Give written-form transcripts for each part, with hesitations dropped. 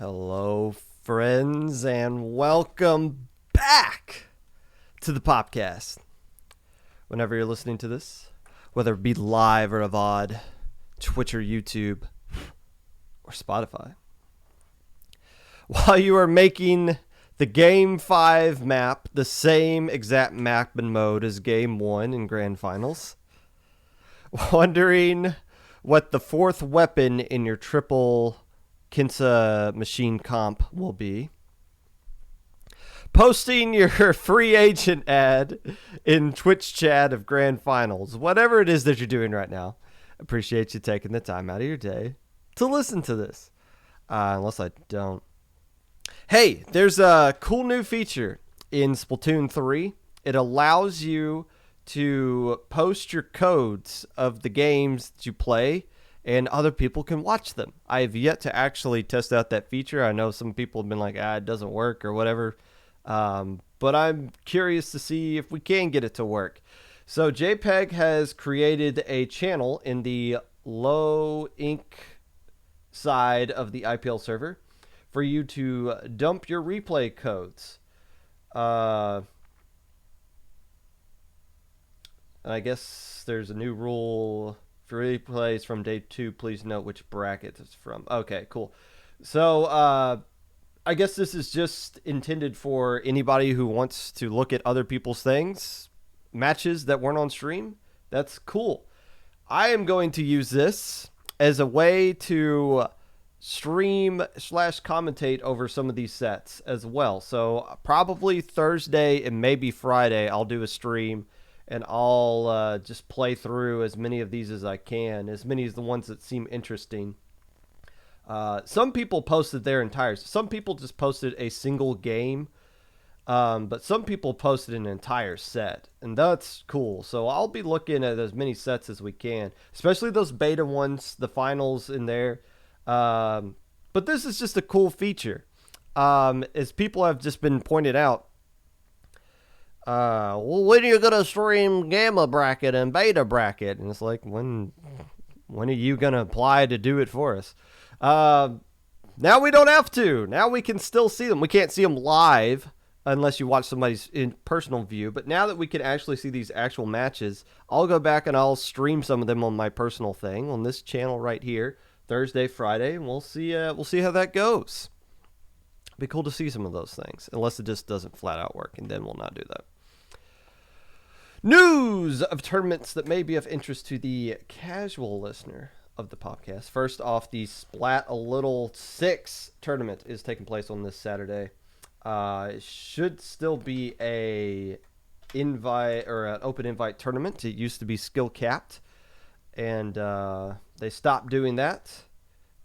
Hello, friends, and welcome back to the Popcast. Whenever you're listening to this, whether it be live or a VOD, Twitch or YouTube, or Spotify, while you are making the Game 5 map the same exact map and mode as Game 1 in Grand Finals, wondering what the fourth weapon in your triple Kinsa machine comp will be, posting your free agent ad in Twitch chat of Grand Finals, whatever it is that you're doing right now. Appreciate you taking the time out of your day to listen to this. Unless I don't. Hey, there's a cool new feature in Splatoon 3. It allows you to post your codes of the games that you play, and other people can watch them. I have yet to actually test out that feature. I know some people have been like, it doesn't work or whatever. But I'm curious to see if we can get it to work. So JPEG has created a channel in the low ink side of the IPL server for you to dump your replay codes. And I guess there's a new rule for replays from day 2. Please note which bracket it's from. Okay, cool. So I guess this is just intended for anybody who wants to look at other people's things, matches that weren't on stream. That's cool. I am going to use this as a way to stream / commentate over some of these sets as well. So probably Thursday and maybe Friday I'll do a stream, and I'll just play through as many of these as I can, as many as the ones that seem interesting. Some people posted their entire... Some people just posted a single game, but some people posted an entire set, and that's cool. So I'll be looking at as many sets as we can, especially those beta ones, the finals in there. But this is just a cool feature. As people have just been pointed out, well, when are you going to stream Gamma Bracket and Beta Bracket? And it's like, when are you going to apply to do it for us? Now we don't have to. Now we can still see them. We can't see them live unless you watch somebody's in personal view. But now that we can actually see these actual matches, I'll go back and I'll stream some of them on my personal thing on this channel right here, Thursday, Friday, and we'll see how that goes. Be cool to see some of those things, unless it just doesn't flat out work, and then we'll not do that. News of tournaments that may be of interest to the casual listener of the podcast. First off, the Splat a Little 6 tournament is taking place on this Saturday. It should still be a invite or an open invite tournament. It used to be skill capped, and they stopped doing that,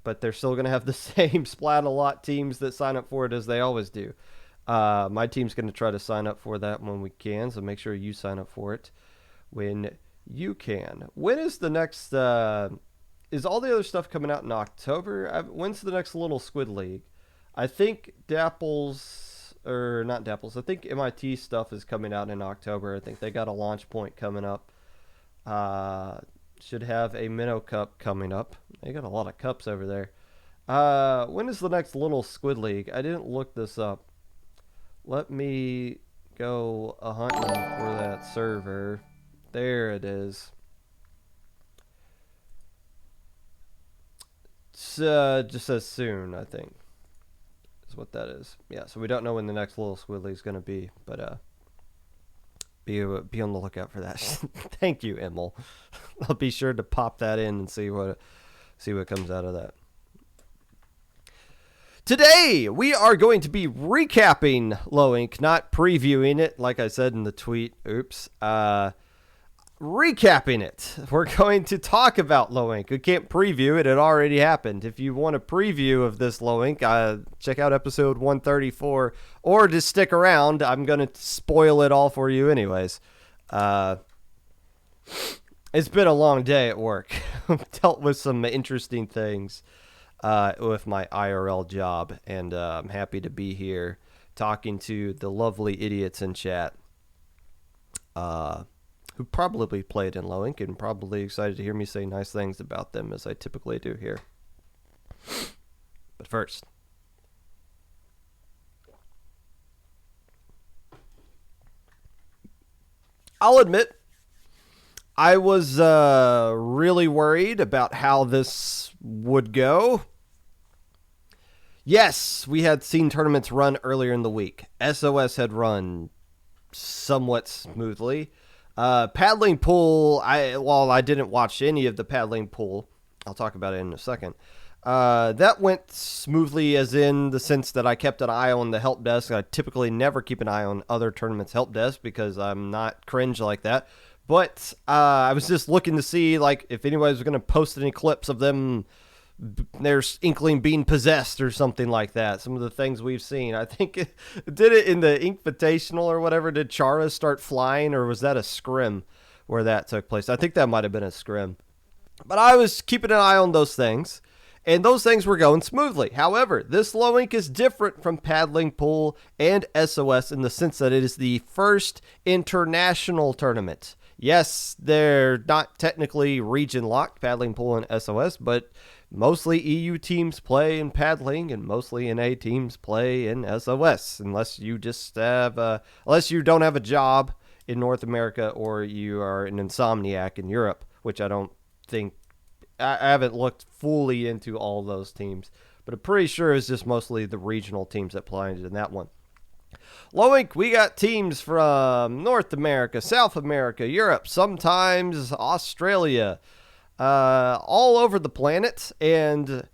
but they're still going to have the same Splat a Lot teams that sign up for it as they always do. My team's going to try to sign up for that when we can, so make sure you sign up for it when you can. When is the next... is all the other stuff coming out in October? When's the next Little Squid League? I think Dapples... Or not Dapples. I think MIT stuff is coming out in October. I think they got a launch point coming up. Should have a Minnow Cup coming up. They got a lot of cups over there. When is the next Little Squid League? I didn't look this up. Let me go hunting for that server. There it is. It's, just says soon, I think, is what that is. Yeah, so we don't know when the next Little Squid League is going to be, but be on the lookout for that. Thank you, Emil. I'll be sure to pop that in and see what comes out of that. Today, we are going to be recapping Low Ink, not previewing it, like I said in the tweet. Oops. Recapping it. We're going to talk about Low Ink. We can't preview it. It already happened. If you want a preview of this Low Ink, check out episode 134, or just stick around. I'm going to spoil it all for you anyways. It's been a long day at work. I've dealt with some interesting things with my IRL job, and I'm happy to be here talking to the lovely idiots in chat who probably played in Low Ink and probably excited to hear me say nice things about them, as I typically do here. But first, I'll admit, I was really worried about how this would go. Yes, we had seen tournaments run earlier in the week. SOS had run somewhat smoothly. Paddling pool, while I didn't watch any of the paddling pool, I'll talk about it in a second. That went smoothly, as in the sense that I kept an eye on the help desk. I typically never keep an eye on other tournaments' help desk because I'm not cringe like that. But I was just looking to see like if anybody was going to post any clips of them, their inkling being possessed or something like that. Some of the things we've seen. I think did it in the Invitational or whatever. Did Chara start flying, or was that a scrim where that took place? I think that might have been a scrim. But I was keeping an eye on those things, and those things were going smoothly. However, this low ink is different from paddling pool and SOS in the sense that it is the first international tournament. Yes, they're not technically region locked, paddling pool and SOS, but mostly EU teams play in paddling and mostly NA teams play in SOS, unless you just have unless you don't have a job in North America or you are an insomniac in Europe, which I don't think. I haven't looked fully into all those teams, but I'm pretty sure it's just mostly the regional teams that play in that one. Low ink, we got teams from North America, South America, Europe, sometimes Australia, all over the planet. And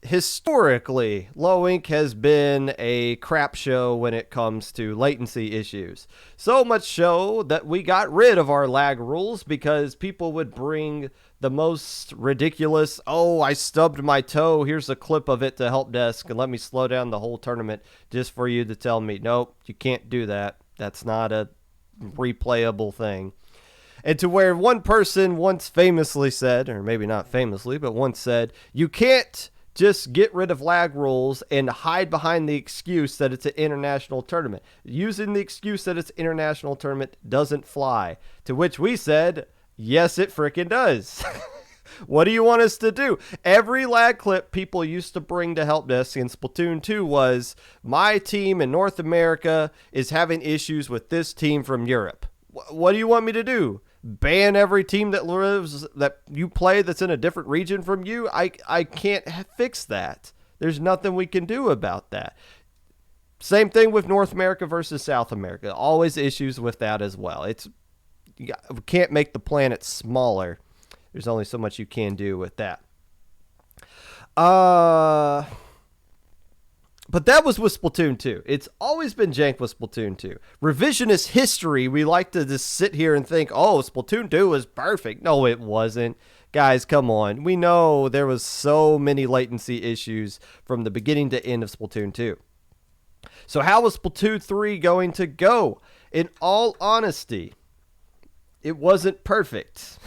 historically, low ink has been a crap show when it comes to latency issues. So much so that we got rid of our lag rules because people would bring the most ridiculous, oh, I stubbed my toe, here's a clip of it to help desk and let me slow down the whole tournament just for you to tell me, nope, you can't do that. That's not a replayable thing. And to where one person once famously said, or maybe not famously, but once said, you can't just get rid of lag rules and hide behind the excuse that it's an international tournament. Using the excuse that it's an international tournament doesn't fly. To which we said, yes, it frickin' does. What do you want us to do? Every lag clip people used to bring to help desk in Splatoon 2 was, my team in North America is having issues with this team from Europe. What do you want me to do? Ban every team that you play that's in a different region from you? I can't fix that. There's nothing we can do about that. Same thing with North America versus South America. Always issues with that as well. We can't make the planet smaller. There's only so much you can do with that. But that was with Splatoon 2. It's always been jank with Splatoon 2. Revisionist history, we like to just sit here and think, oh, Splatoon 2 was perfect. No, it wasn't. Guys, come on. We know there was so many latency issues from the beginning to end of Splatoon 2. So how was Splatoon 3 going to go? In all honesty, it wasn't perfect.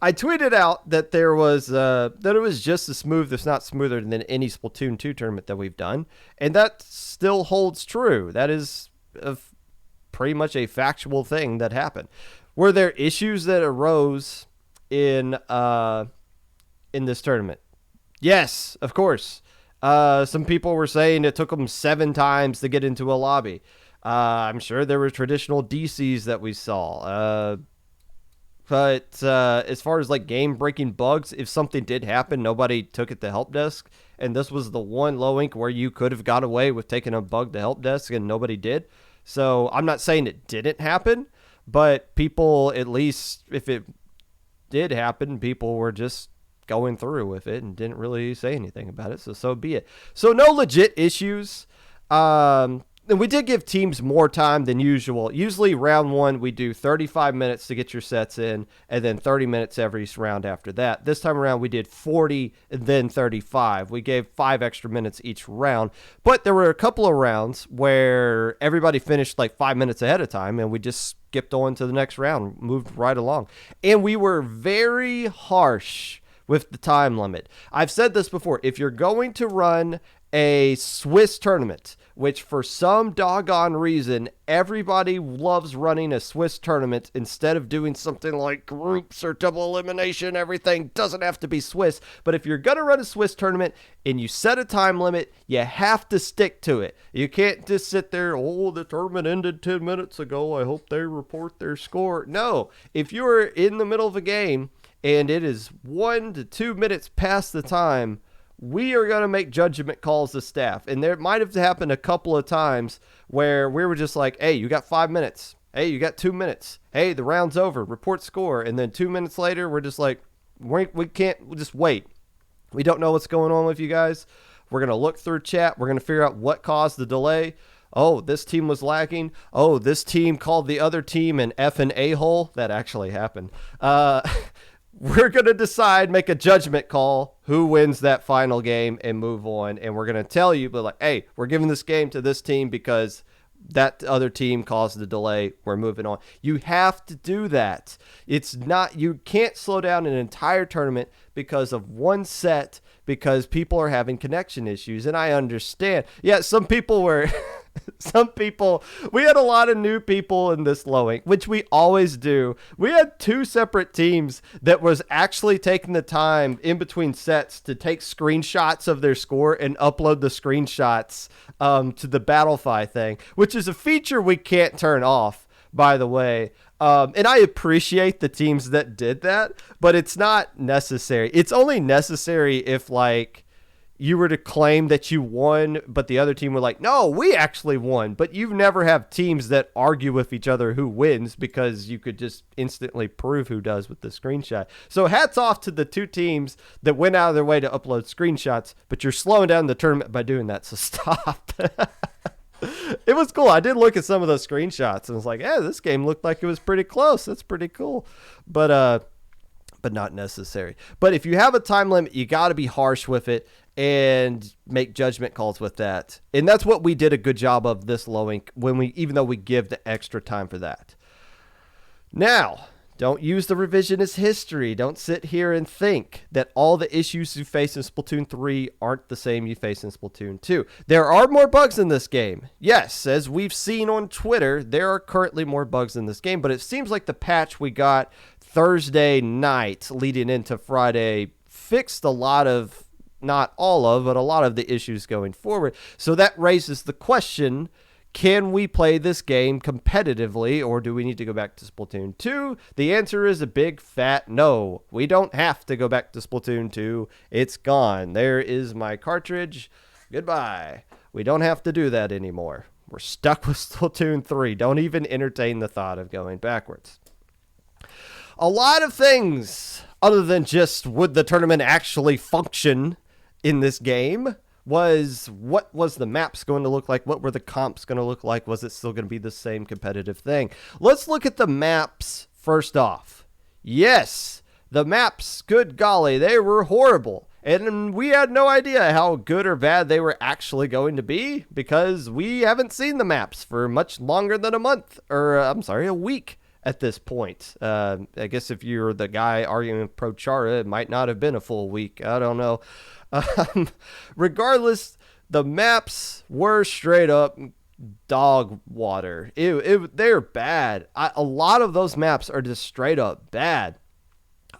I tweeted out that there was that it was just as smooth, if not smoother, than any Splatoon 2 tournament that we've done, and that still holds true. That is pretty much a factual thing that happened. Were there issues that arose in this tournament? Yes, of course. Some people were saying it took them 7 times to get into a lobby. I'm sure there were traditional DCs that we saw. But as far as like game-breaking bugs, if something did happen, nobody took it to help desk. And this was the one low ink where you could have got away with taking a bug to help desk and nobody did. So I'm not saying it didn't happen, but people, at least if it did happen, people were just going through with it and didn't really say anything about it. So be it. So no legit issues. And we did give teams more time than usual. Usually round 1, we do 35 minutes to get your sets in, and then 30 minutes every round after that. This time around, we did 40 and then 35. We gave 5 extra minutes each round. But there were a couple of rounds where everybody finished like 5 minutes ahead of time, and we just skipped on to the next round, moved right along. And we were very harsh with the time limit. I've said this before. If you're going to run a Swiss tournament which for some doggone reason, everybody loves running a Swiss tournament instead of doing something like groups or double elimination. Everything doesn't have to be Swiss. But if you're going to run a Swiss tournament and you set a time limit, you have to stick to it. You can't just sit there, oh, the tournament ended 10 minutes ago. I hope they report their score. No, if you're in the middle of a game and it is 1 to 2 minutes past the time, we are going to make judgment calls as staff. And there might have happened a couple of times where we were just like, hey, you got 5 minutes. Hey, you got 2 minutes. Hey, the round's over. Report score. And then 2 minutes later, we're just like, we can't, we'll just wait. We don't know what's going on with you guys. We're going to look through chat. We're going to figure out what caused the delay. Oh, this team was lacking. Oh, this team called the other team an F and A-hole. That actually happened. We're going to decide, make a judgment call, who wins that final game and move on. And we're going to tell you, but like, hey, we're giving this game to this team because that other team caused the delay. We're moving on. You have to do that. It's not, you can't slow down an entire tournament because of one set, because people are having connection issues. And I understand. Yeah, some people were... we had a lot of new people in this Low-Ink, which we always do. We had 2 separate teams that was actually taking the time in between sets to take screenshots of their score and upload the screenshots to the Battlefy thing, which is a feature we can't turn off, by the way. And I appreciate the teams that did that, but it's not necessary. It's only necessary if, like, you were to claim that you won, but the other team were like, no, we actually won. But you never have teams that argue with each other who wins, because you could just instantly prove who does with the screenshot. So hats off to the 2 teams that went out of their way to upload screenshots, but you're slowing down the tournament by doing that. So stop. It was cool. I did look at some of those screenshots and was like, yeah, this game looked like it was pretty close. That's pretty cool. But not necessary. But if you have a time limit, you got to be harsh with it and make judgment calls with that. And that's what we did a good job of this Low-Ink, even though we give the extra time for that. Now, don't use the revisionist history. Don't sit here and think that all the issues you face in Splatoon 3 aren't the same you face in Splatoon 2. There are more bugs in this game. Yes, as we've seen on Twitter, there are currently more bugs in this game, but it seems like the patch we got Thursday night leading into Friday fixed a lot of, not all of, but a lot of the issues going forward. So that raises the question, can we play this game competitively, or do we need to go back to Splatoon 2? The answer is a big fat no. We don't have to go back to Splatoon 2. It's gone. There is my cartridge. Goodbye. We don't have to do that anymore. We're stuck with Splatoon 3. Don't even entertain the thought of going backwards. A lot of things, other than just would the tournament actually function in this game, was what was the maps going to look like? What were the comps going to look like? Was it still going to be the same competitive thing? Let's look at the maps first off. Yes, the maps, good golly, they were horrible. And we had no idea how good or bad they were actually going to be, because we haven't seen the maps for much longer than a week at this point. I guess if you're the guy arguing pro Chara, it might not have been a full week. I don't know. Regardless, the maps were straight up dog water. They're bad. A lot of those maps are just straight up bad.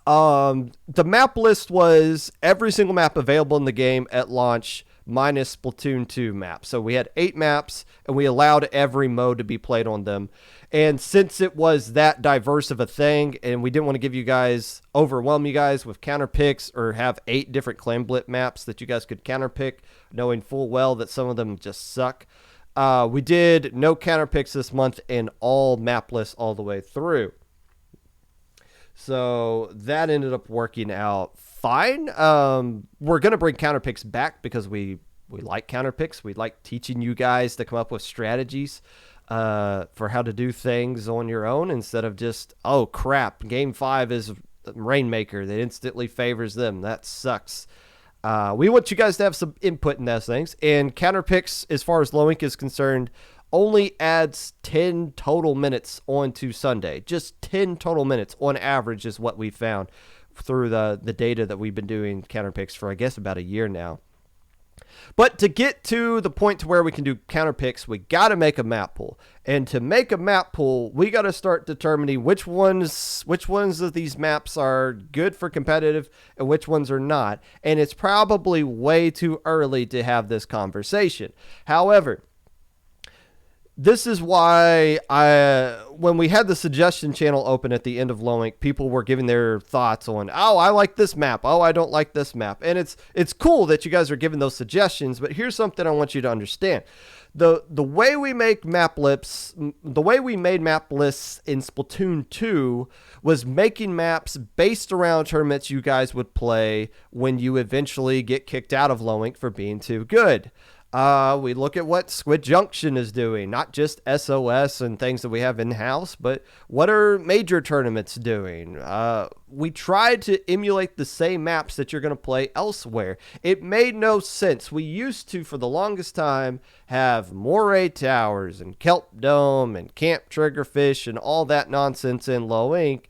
The map list was every single map available in the game at launch minus Splatoon 2 maps. So we had 8 maps, and we allowed every mode to be played on them. And since it was that diverse of a thing, and we didn't want to overwhelm you guys with counter picks or have 8 different clan blitz maps that you guys could counter pick, knowing full well that some of them just suck, we did no counter picks this month and all map lists all the way through. So that ended up working out fine. We're going to bring counter picks back because we like counter picks. We like teaching you guys to come up with strategies for how to do things on your own instead of just, oh crap, game 5 is Rainmaker that instantly favors them. That sucks. We want you guys to have some input in those things. And counter picks, as far as Low-Ink is concerned, only adds 10 total minutes onto Sunday. Just 10 total minutes on average is what we found through the data that we've been doing counter picks for, I guess, about a year now. But to get to the point to where we can do counter picks, we got to make a map pool. And to make a map pool, we got to start determining which ones of these maps are good for competitive and which ones are not. And it's probably way too early to have this conversation. However, this is why when we had the suggestion channel open at the end of Lowink, people were giving their thoughts on, oh, I like this map. Oh, I don't like this map. And it's cool that you guys are giving those suggestions, but here's something I want you to understand. The way we make map lists, the way we made map lists in Splatoon 2 was making maps based around tournaments you guys would play when you eventually get kicked out of Lowink for being too good. We look at what Squid Junction is doing, not just SOS and things that we have in-house, but what are major tournaments doing? We tried to emulate the same maps that you're going to play elsewhere. It made no sense. We used to, for the longest time, have Moray Towers and Kelp Dome and Camp Triggerfish and all that nonsense in Lowink.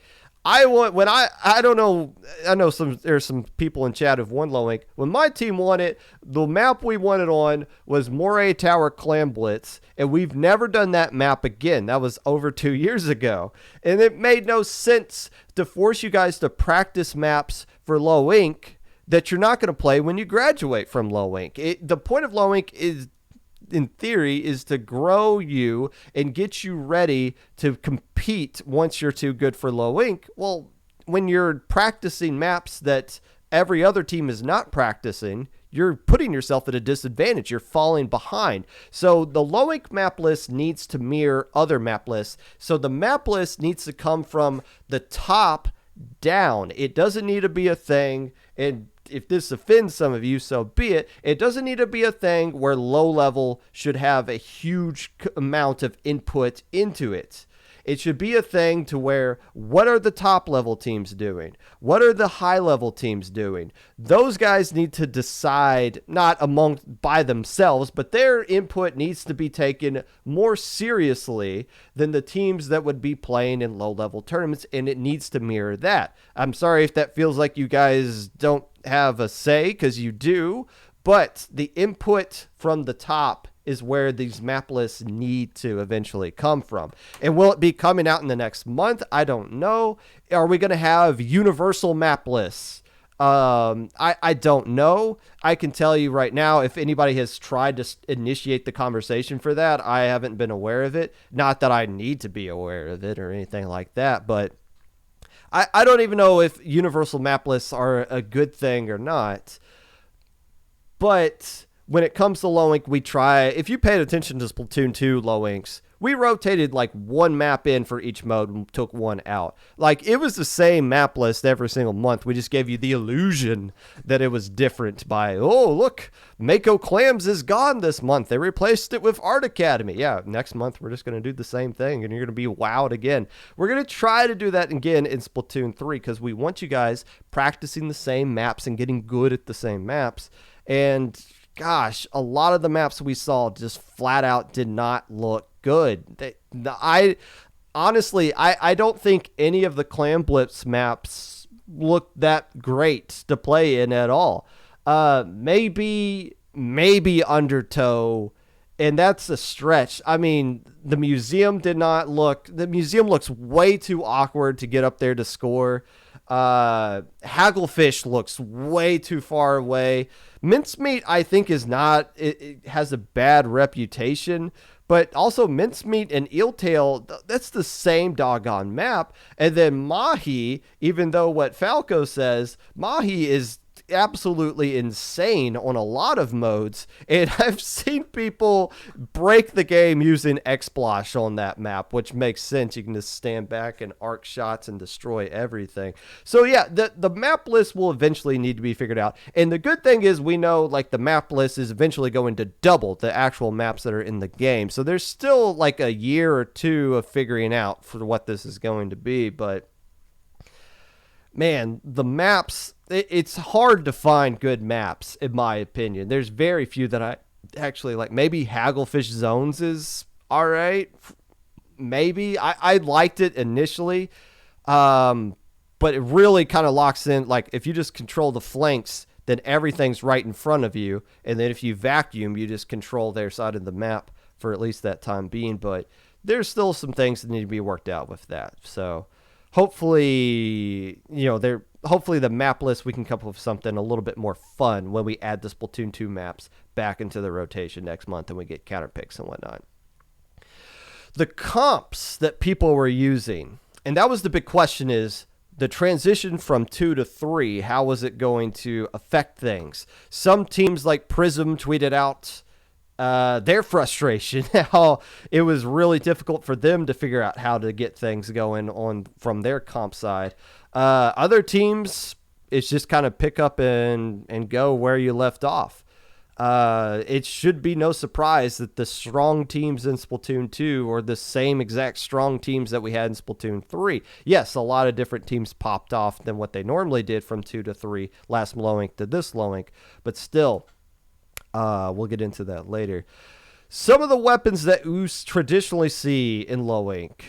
I don't know. I know there's some people in chat who've won Lowink. When my team won it, the map we won it on was Moray Tower Clam Blitz, and we've never done that map again. That was over 2 years ago, and it made no sense to force you guys to practice maps for Lowink that you're not going to play when you graduate from Lowink. The point of Lowink is, in theory, is to grow you and get you ready to compete once you're too good for Lowink. Well, when you're practicing maps that every other team is not practicing, you're putting yourself at a disadvantage. You're falling behind. So the Lowink map list needs to mirror other map lists. So the map list needs to come from the top down. It doesn't need to be a thing, and if this offends some of you, so be it. It doesn't need to be a thing where low level should have a huge amount of input into it. It should be a thing to where, what are the top level teams doing? What are the high level teams doing? Those guys need to decide, not by themselves, but their input needs to be taken more seriously than the teams that would be playing in low level tournaments, and it needs to mirror that. I'm sorry if that feels like you guys don't have a say, because you do, but the input from the top is where these map lists need to eventually come from. And will it be coming out in the next month? I don't know. Are we going to have universal map lists? I don't know. I can tell you right now, if anybody has tried to initiate the conversation for that, I haven't been aware of it. Not that I need to be aware of it or anything like that, but I don't even know if universal map lists are a good thing or not. But when it comes to Lowink, we try. If you paid attention to Splatoon 2 Lowinks, we rotated like one map in for each mode and took one out. Like, it was the same map list every single month. We just gave you the illusion that it was different by, oh, look, Mako Clams is gone this month. They replaced it with Art Academy. Yeah, next month we're just going to do the same thing and you're going to be wowed again. We're going to try to do that again in Splatoon 3 because we want you guys practicing the same maps and getting good at the same maps. And gosh, a lot of the maps we saw just flat out did not look good. I don't think any of the Clam Blitz maps looked that great to play in at all. Maybe Undertow, and that's a stretch. I mean, the museum looks way too awkward to get up there to score. Hagglefish looks way too far away. Mincemeat, I think, it has a bad reputation, but also Mincemeat and Eeltail, that's the same doggone map. And then Mahi, even though what Falco says, Mahi is absolutely insane on a lot of modes, and I've seen people break the game using X-Splosh on that map, which makes sense. You can just stand back and arc shots and destroy everything. So yeah, the map list will eventually need to be figured out, and the good thing is we know like the map list is eventually going to double the actual maps that are in the game, so there's still like a year or two of figuring out for what this is going to be. But man, the maps, it's hard to find good maps, in my opinion. There's very few that I actually like. Maybe Hagglefish Zones is all right. Maybe. I liked it initially, but it really kind of locks in. Like, if you just control the flanks, then everything's right in front of you. And then if you vacuum, you just control their side of the map for at least that time being. But there's still some things that need to be worked out with that. So hopefully, hopefully the map list, we can come up with something a little bit more fun when we add the Splatoon 2 maps back into the rotation next month and we get counter picks and whatnot. The comps that people were using, and that was the big question, is the transition from 2 to 3, how was it going to affect things? Some teams like Prism tweeted out their frustration, how it was really difficult for them to figure out how to get things going on from their comp side. Other teams, it's just kind of pick up and go where you left off. It should be no surprise that the strong teams in Splatoon 2 are the same exact strong teams that we had in Splatoon 3. Yes, a lot of different teams popped off than what they normally did from 2 to 3, last Low-Ink to this Low-Ink, but still, we'll get into that later. Some of the weapons that we traditionally see in Low-Ink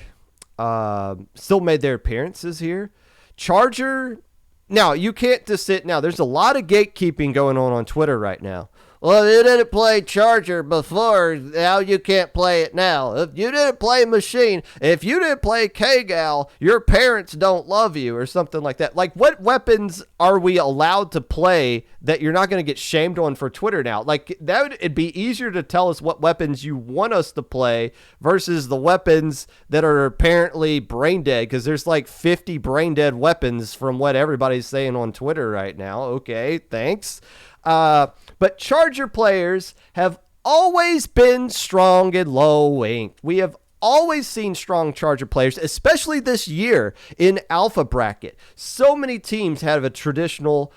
still made their appearances here. Charger, now you can't just sit, now there's a lot of gatekeeping going on Twitter right now. Well, you didn't play Charger before, now you can't play it now. If you didn't play Machine, if you didn't play K-Gal, your parents don't love you, or something like that. Like, what weapons are we allowed to play that you're not going to get shamed on for Twitter now? Like, it'd be easier to tell us what weapons you want us to play versus the weapons that are apparently brain dead, because there's like 50 brain dead weapons from what everybody's saying on Twitter right now. Okay, thanks. But Charger players have always been strong in Low-Ink. We have always seen strong Charger players, especially this year in Alpha Bracket. So many teams have a traditional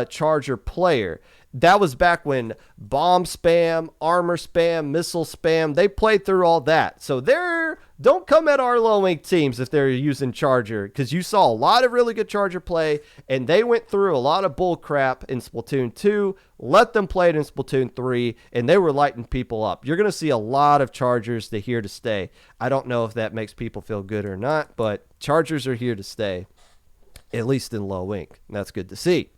Charger player. That was back when bomb spam, armor spam, missile spam, they played through all that. So don't come at our Low-Ink teams if they're using Charger, because you saw a lot of really good Charger play, and they went through a lot of bull crap in Splatoon 2, let them play it in Splatoon 3, and they were lighting people up. You're going to see a lot of Chargers that are here to stay. I don't know if that makes people feel good or not, but Chargers are here to stay, at least in Low-Ink. That's good to see.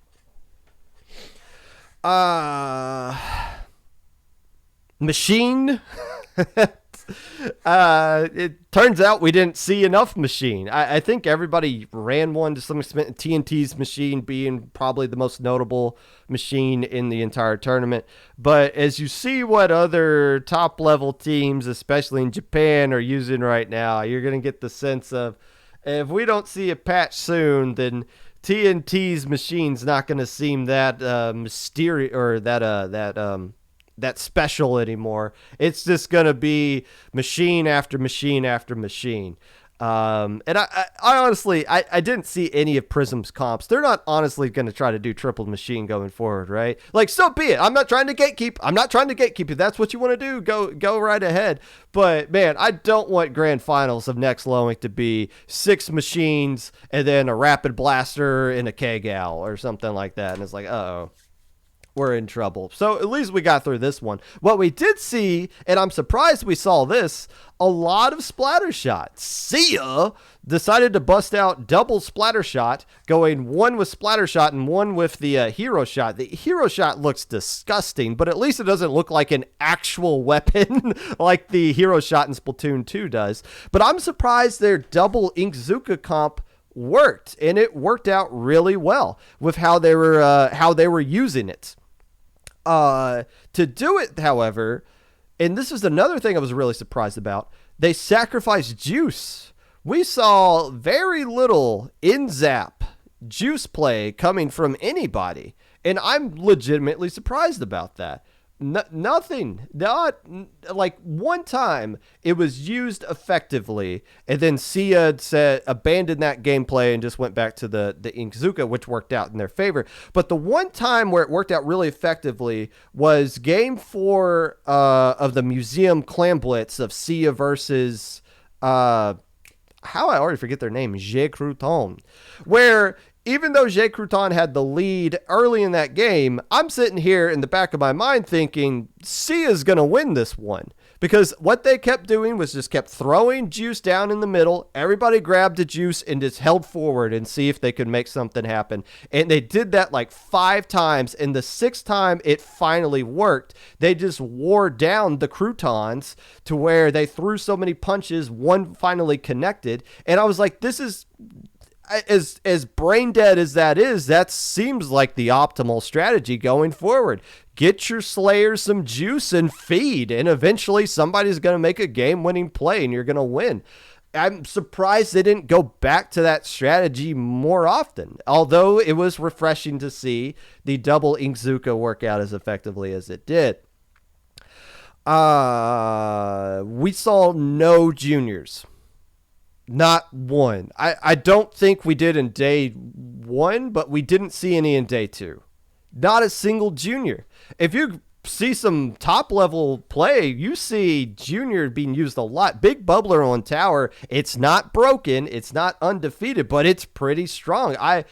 Machine. It turns out we didn't see enough Machine. I think everybody ran one to some extent, TNT's Machine being probably the most notable Machine in the entire tournament. But as you see what other top level teams, especially in Japan, are using right now, you're going to get the sense of, if we don't see a patch soon, then TNT's Machine's not going to seem that mysterious or that special anymore. It's just going to be machine after machine after machine. And I honestly, I didn't see any of Prism's comps. They're not honestly going to try to do triple machine going forward, right? Like, so be it. I'm not trying to gatekeep. If that's what you want to do, go right ahead. But man, I don't want grand finals of next Low-Ink to be 6 machines and then a rapid blaster and a K-Gal or something like that. And it's like, uh-oh, we're in trouble. So at least we got through this one. What we did see, and I'm surprised we saw this, a lot of splatter shots. Sia decided to bust out double splatter shot, going one with splatter shot and one with the hero shot. The hero shot looks disgusting, but at least it doesn't look like an actual weapon like the hero shot in Splatoon 2 does. But I'm surprised their double Inkzuka comp worked, and it worked out really well with how they were using it. To do it, however, and this is another thing I was really surprised about, they sacrificed juice. We saw very little in-zap juice play coming from anybody, and I'm legitimately surprised about that. Nothing, not like one time it was used effectively, and then Sia abandoned that gameplay and just went back to the Inkzuka, which worked out in their favor. But the one time where it worked out really effectively was game 4 of the Museum Clan Blitz of Sia versus I already forget their name, Je Crouton, where even though Jay Crouton had the lead early in that game, I'm sitting here in the back of my mind thinking Sia's going to win this one. Because what they kept doing was just kept throwing juice down in the middle. Everybody grabbed the juice and just held forward and see if they could make something happen. And they did that like 5 times. And the 6th time it finally worked, they just wore down the croutons to where they threw so many punches, one finally connected. And I was like, this is... As brain dead as that is, that seems like the optimal strategy going forward. Get your Slayers some juice and feed, and eventually somebody's going to make a game-winning play, and you're going to win. I'm surprised they didn't go back to that strategy more often, although it was refreshing to see the double Inkzuka work out as effectively as it did. We saw no juniors. Not one. I don't think we did in day 1, but we didn't see any in day 2. Not a single junior. If you see some top level play, you see junior being used a lot. Big Bubbler on tower. It's not broken. It's not undefeated, but it's pretty strong. I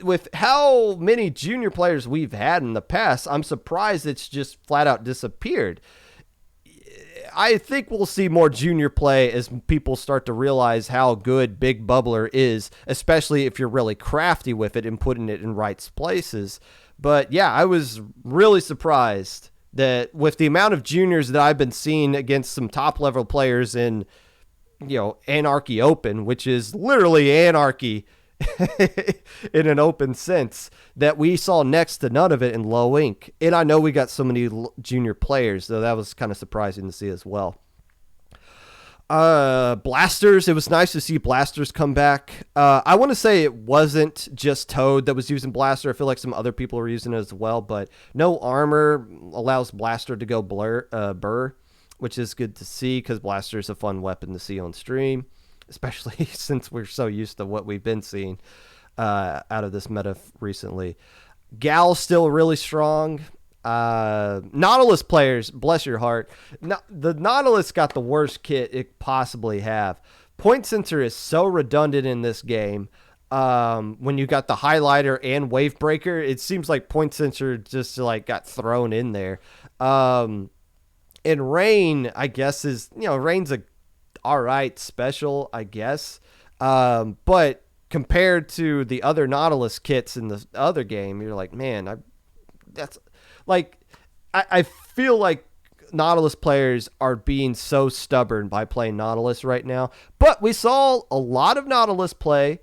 with how many junior players we've had in the past, I'm surprised it's just flat out disappeared. I think we'll see more junior play as people start to realize how good Big Bubbler is, especially if you're really crafty with it and putting it in right places. But yeah, I was really surprised that with the amount of juniors that I've been seeing against some top level players in, Anarchy Open, which is literally anarchy in an open sense, that we saw next to none of it in low ink. And I know we got so many junior players, so that was kind of surprising to see as well. Blasters, it was nice to see Blasters come back. I want to say it wasn't just Toad that was using Blaster. I feel like some other people were using it as well, but no armor allows Blaster to go burr, which is good to see because Blaster is a fun weapon to see on stream, especially since we're so used to what we've been seeing out of this meta recently. Gal's still really strong. Nautilus players, bless your heart. The Nautilus got the worst kit it possibly have. Point sensor is so redundant in this game. When you got the highlighter and wave breaker, it seems like point sensor just like got thrown in there. And Rain, I guess, is, Rain's a all right special, I guess. But compared to the other Nautilus kits in the other game, you're like, man, I feel like Nautilus players are being so stubborn by playing Nautilus right now. But we saw a lot of Nautilus play,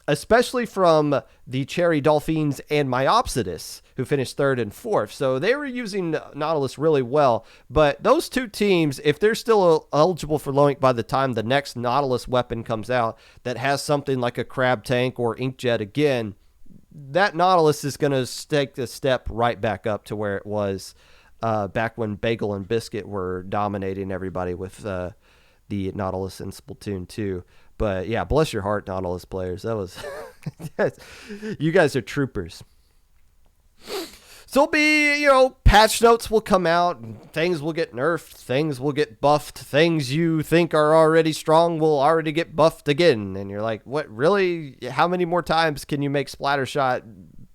especially from the Cherry Dolphins and Myopsidus, who finished 3rd and 4th. So they were using Nautilus really well. But those two teams, if they're still eligible for low ink by the time the next Nautilus weapon comes out that has something like a Crab Tank or Inkjet again, that Nautilus is going to take the step right back up to where it was back when Bagel and Biscuit were dominating everybody with the Nautilus in Splatoon 2. But yeah, bless your heart, Nautilus players. That was you guys are troopers. So it'll be, patch notes will come out, things will get nerfed, things will get buffed, things you think are already strong will already get buffed again. And you're like, what, really? How many more times can you make Splattershot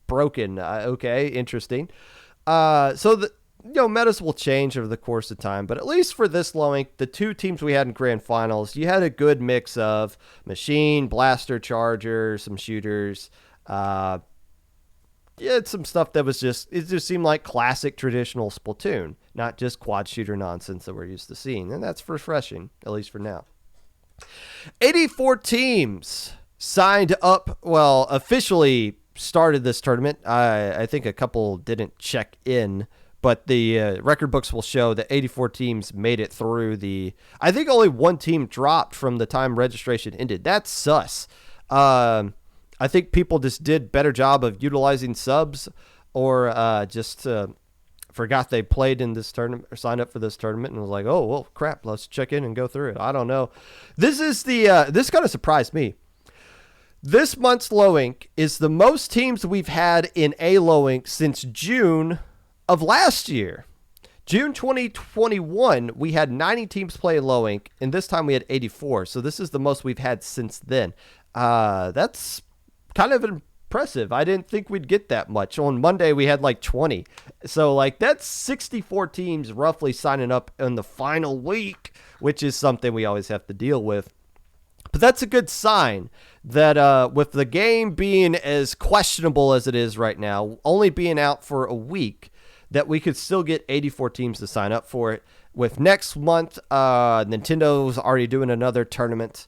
broken? Okay, interesting. So the metas will change over the course of time, but at least for this low ink, the two teams we had in grand finals, you had a good mix of machine, blaster, charger, some shooters. It's some stuff that was it just seemed like classic traditional Splatoon, not just quad shooter nonsense that we're used to seeing. And that's refreshing, at least for now. 84 teams signed up, officially started this tournament. I think a couple didn't check in, but the record books will show that 84 teams made it through I think only one team dropped from the time registration ended. That's sus. I think people just did better job of utilizing subs or just forgot they played in this tournament or signed up for this tournament and was like, oh, well, crap, let's check in and go through it. I don't know. This is this kind of surprised me. This month's low ink is the most teams we've had in a low ink since June of last year. June 2021, we had 90 teams play low ink, and this time we had 84. So this is the most we've had since then. That's kind of impressive. I didn't think we'd get that much. On Monday, we had like 20. So, like, that's 64 teams roughly signing up in the final week, which is something we always have to deal with. But that's a good sign that with the game being as questionable as it is right now, only being out for a week, that we could still get 84 teams to sign up for it. With next month, Nintendo's already doing another tournament,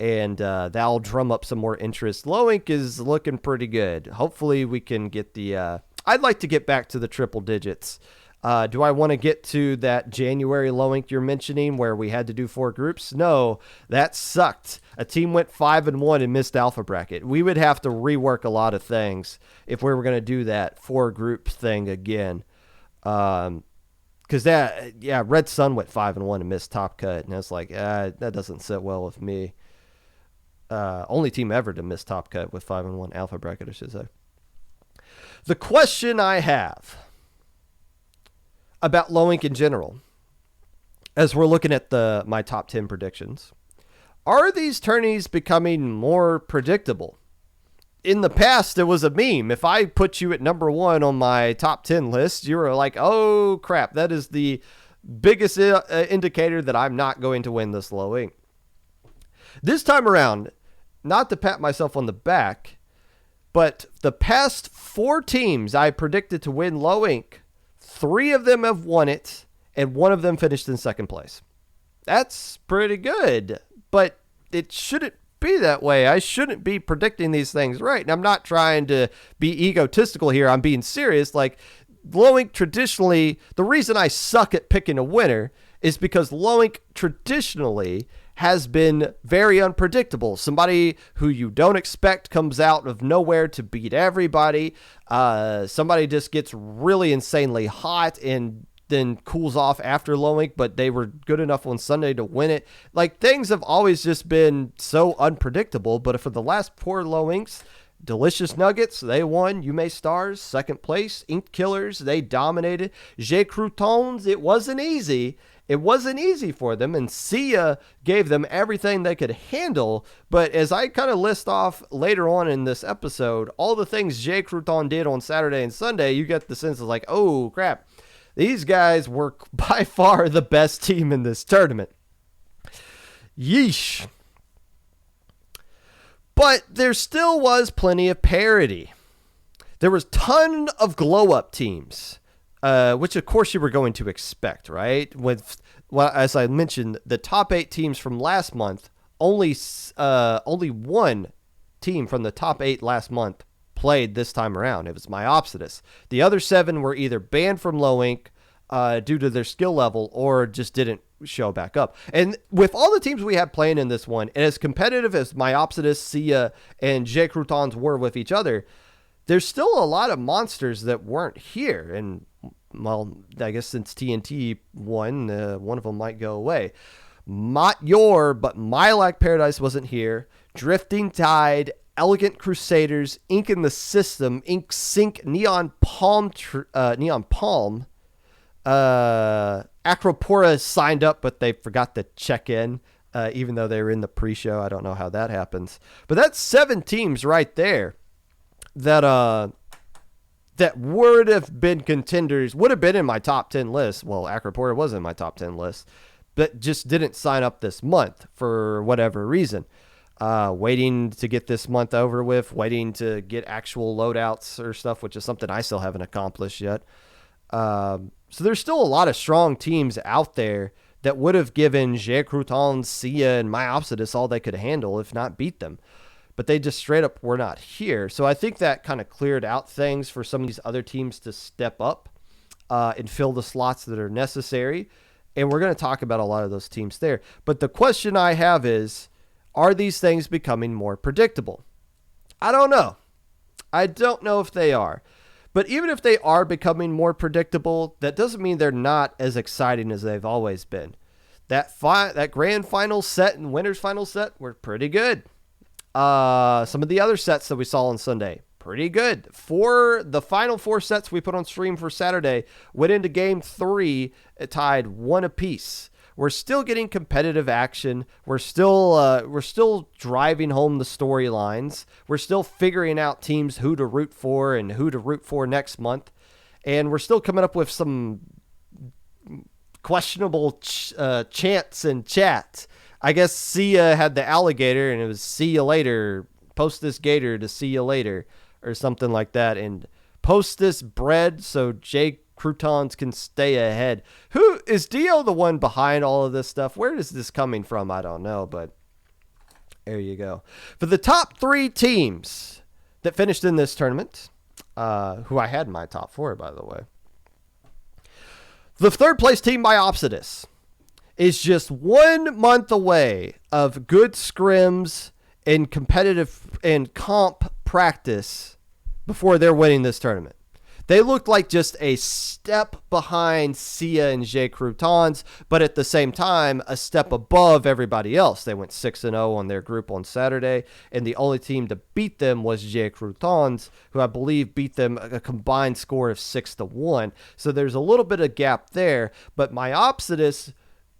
and that'll drum up some more interest. Low Ink is looking pretty good. Hopefully we can get the... I'd like to get back to the triple digits. Do I want to get to that January Low Ink you're mentioning where we had to do 4 groups? No, that sucked. A team went 5-1 and missed alpha bracket. We would have to rework a lot of things if we were going to do that 4 group thing again. Because Red Sun went 5-1 and missed top cut. And I was like, that doesn't sit well with me. Only team ever to miss top cut with 5-1 alpha bracket, I should say. The question I have about Low Ink in general, as we're looking at my top 10 predictions, are these tourneys becoming more predictable? In the past, it was a meme. If I put you at number 1 on my top 10 list, you were like, oh crap, that is the biggest indicator that I'm not going to win this Low Ink. This time around, not to pat myself on the back, but the past 4 teams I predicted to win Low Ink, 3 of them have won it, and 1 of them finished in second place. That's pretty good, but it shouldn't be that way. I shouldn't be predicting these things right. And I'm not trying to be egotistical here. I'm being serious. Like, Low Ink traditionally, the reason I suck at picking a winner is because Low Ink traditionally has been very unpredictable. Somebody who you don't expect comes out of nowhere to beat everybody. Somebody just gets really insanely hot and then cools off after Low Ink, but they were good enough on Sunday to win it. Like, things have always just been so unpredictable, but for the last 4 Low Inks, Delicious Nuggets, they won. Yume Stars, second place. Ink Killers, they dominated. J. Croutons, it wasn't easy. It wasn't easy for them, and Sia gave them everything they could handle. But as I kind of list off later on in this episode, all the things J. Crouton did on Saturday and Sunday, you get the sense of like, oh, crap. These guys were by far the best team in this tournament. Yeesh. But there still was plenty of parity. There was a ton of glow-up teams, which of course you were going to expect, right? As I mentioned, the top 8 teams from last month, only 1 team from the top 8 last month played this time around. It was Myopsidus. The other 7 were either banned from Low Ink due to their skill level or just didn't show back up. And with all the teams we had playing in this one, and as competitive as Myopsidus, Sia, and J. Croutons were with each other, there's still a lot of monsters that weren't here. And, well, I guess since TNT won, one of them might go away. Not your, but Mylac Paradise wasn't here. Drifting Tide, Elegant Crusaders, Ink in the System, Ink Sync, Neon Palm, Acropora signed up, but they forgot to check in, even though they were in the pre-show. I don't know how that happens. But that's 7 teams right there that would have been contenders, would have been in my top 10 list. Well, Acropora was in my top 10 list, but just didn't sign up this month for whatever reason. Waiting to get this month over with, waiting to get actual loadouts or stuff, which is something I still haven't accomplished yet. So there's still a lot of strong teams out there that would have given J. Crouton, Sia, and Myopsidus all they could handle, if not beat them. But they just straight up were not here. So I think that kind of cleared out things for some of these other teams to step up and fill the slots that are necessary. And we're going to talk about a lot of those teams there. But the question I have is, are these things becoming more predictable? I don't know. I don't know if they are. But even if they are becoming more predictable, that doesn't mean they're not as exciting as they've always been. That grand final set and winner's final set were pretty good. Some of the other sets that we saw on Sunday, pretty good. The final 4 sets we put on stream for Saturday went into game 3, tied 1 apiece. we're still getting competitive action. We're still driving home the storylines. We're still figuring out teams who to root for and who to root for next month. And we're still coming up with some questionable chants and chat. I guess Sia had the alligator, and it was see you later. Post this gator to see you later, or something like that. And post this bread so Jay Croutons can stay ahead. Who is Dio the one behind all of this stuff? Where is this coming from? I don't know, but there you go. For the top 3 teams that finished in this tournament, who I had in my top 4, by the way. The third place team by Opsidus is just 1 month away of good scrims and competitive and comp practice before they're winning this tournament. They looked like just a step behind Sia and Jay Croutons, but at the same time, a step above everybody else. They went 6-0 on their group on Saturday, and the only team to beat them was Jay Croutons, who I believe beat them a combined score of 6-1. So there's a little bit of gap there, but my Opsidus,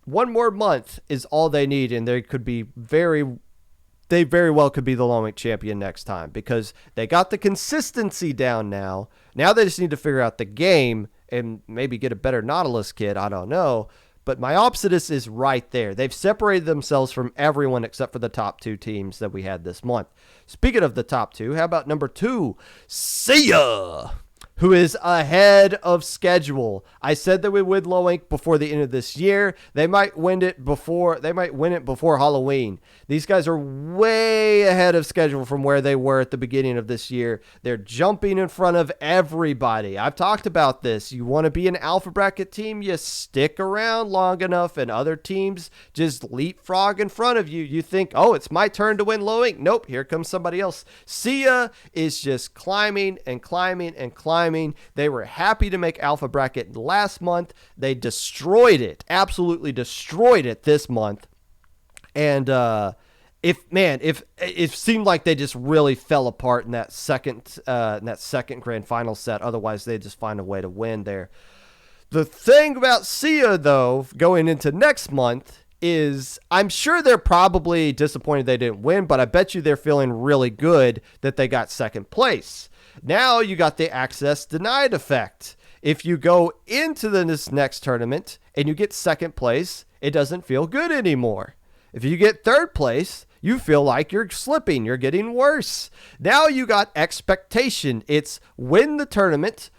1 more month is all they need, and they very well could be the Lone Week champion next time because they got the consistency down now. Now they just need to figure out the game and maybe get a better Nautilus kit. I don't know. But my Opsidus is right there. They've separated themselves from everyone except for the top 2 teams that we had this month. Speaking of the top 2, how about number 2? Sia, who is ahead of schedule. I said that we would Low Ink before the end of this year. They might win it before Halloween. These guys are way ahead of schedule from where they were at the beginning of this year. They're jumping in front of everybody. I've talked about this. You want to be an alpha bracket team, you stick around long enough and other teams just leapfrog in front of you. You think, oh, it's my turn to win Low Ink. Nope, here comes somebody else. Sia is just climbing and climbing and climbing. They were happy to make alpha bracket last month. They destroyed it, absolutely destroyed it this month. And if it seemed like they just really fell apart in that second grand final set. Otherwise, they just find a way to win there. The thing about Sia, though, going into next month is I'm sure they're probably disappointed they didn't win, but I bet you they're feeling really good that they got second place. Now you got the access denied effect. If you go into this next tournament and you get second place, it doesn't feel good anymore. If you get third place, you feel like you're slipping. You're getting worse. Now you got expectation. It's win the tournament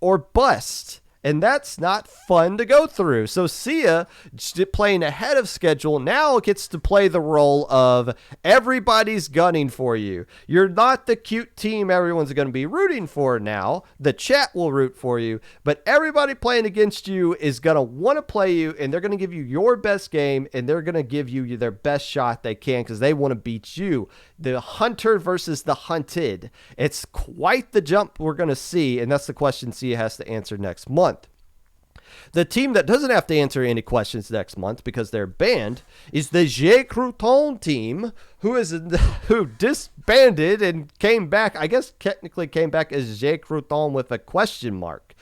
or bust. And that's not fun to go through. So Sia, playing ahead of schedule, now gets to play the role of everybody's gunning for you. You're not the cute team everyone's going to be rooting for now. The chat will root for you. But everybody playing against you is going to want to play you, and they're going to give you your best game, and they're going to give you their best shot they can because they want to beat you. The hunter versus the hunted. It's quite the jump we're going to see, and that's the question Sia has to answer next month. The team that doesn't have to answer any questions next month because they're banned is the Jay Crouton team, who disbanded and came back. I guess technically came back as Jay Crouton with a question mark.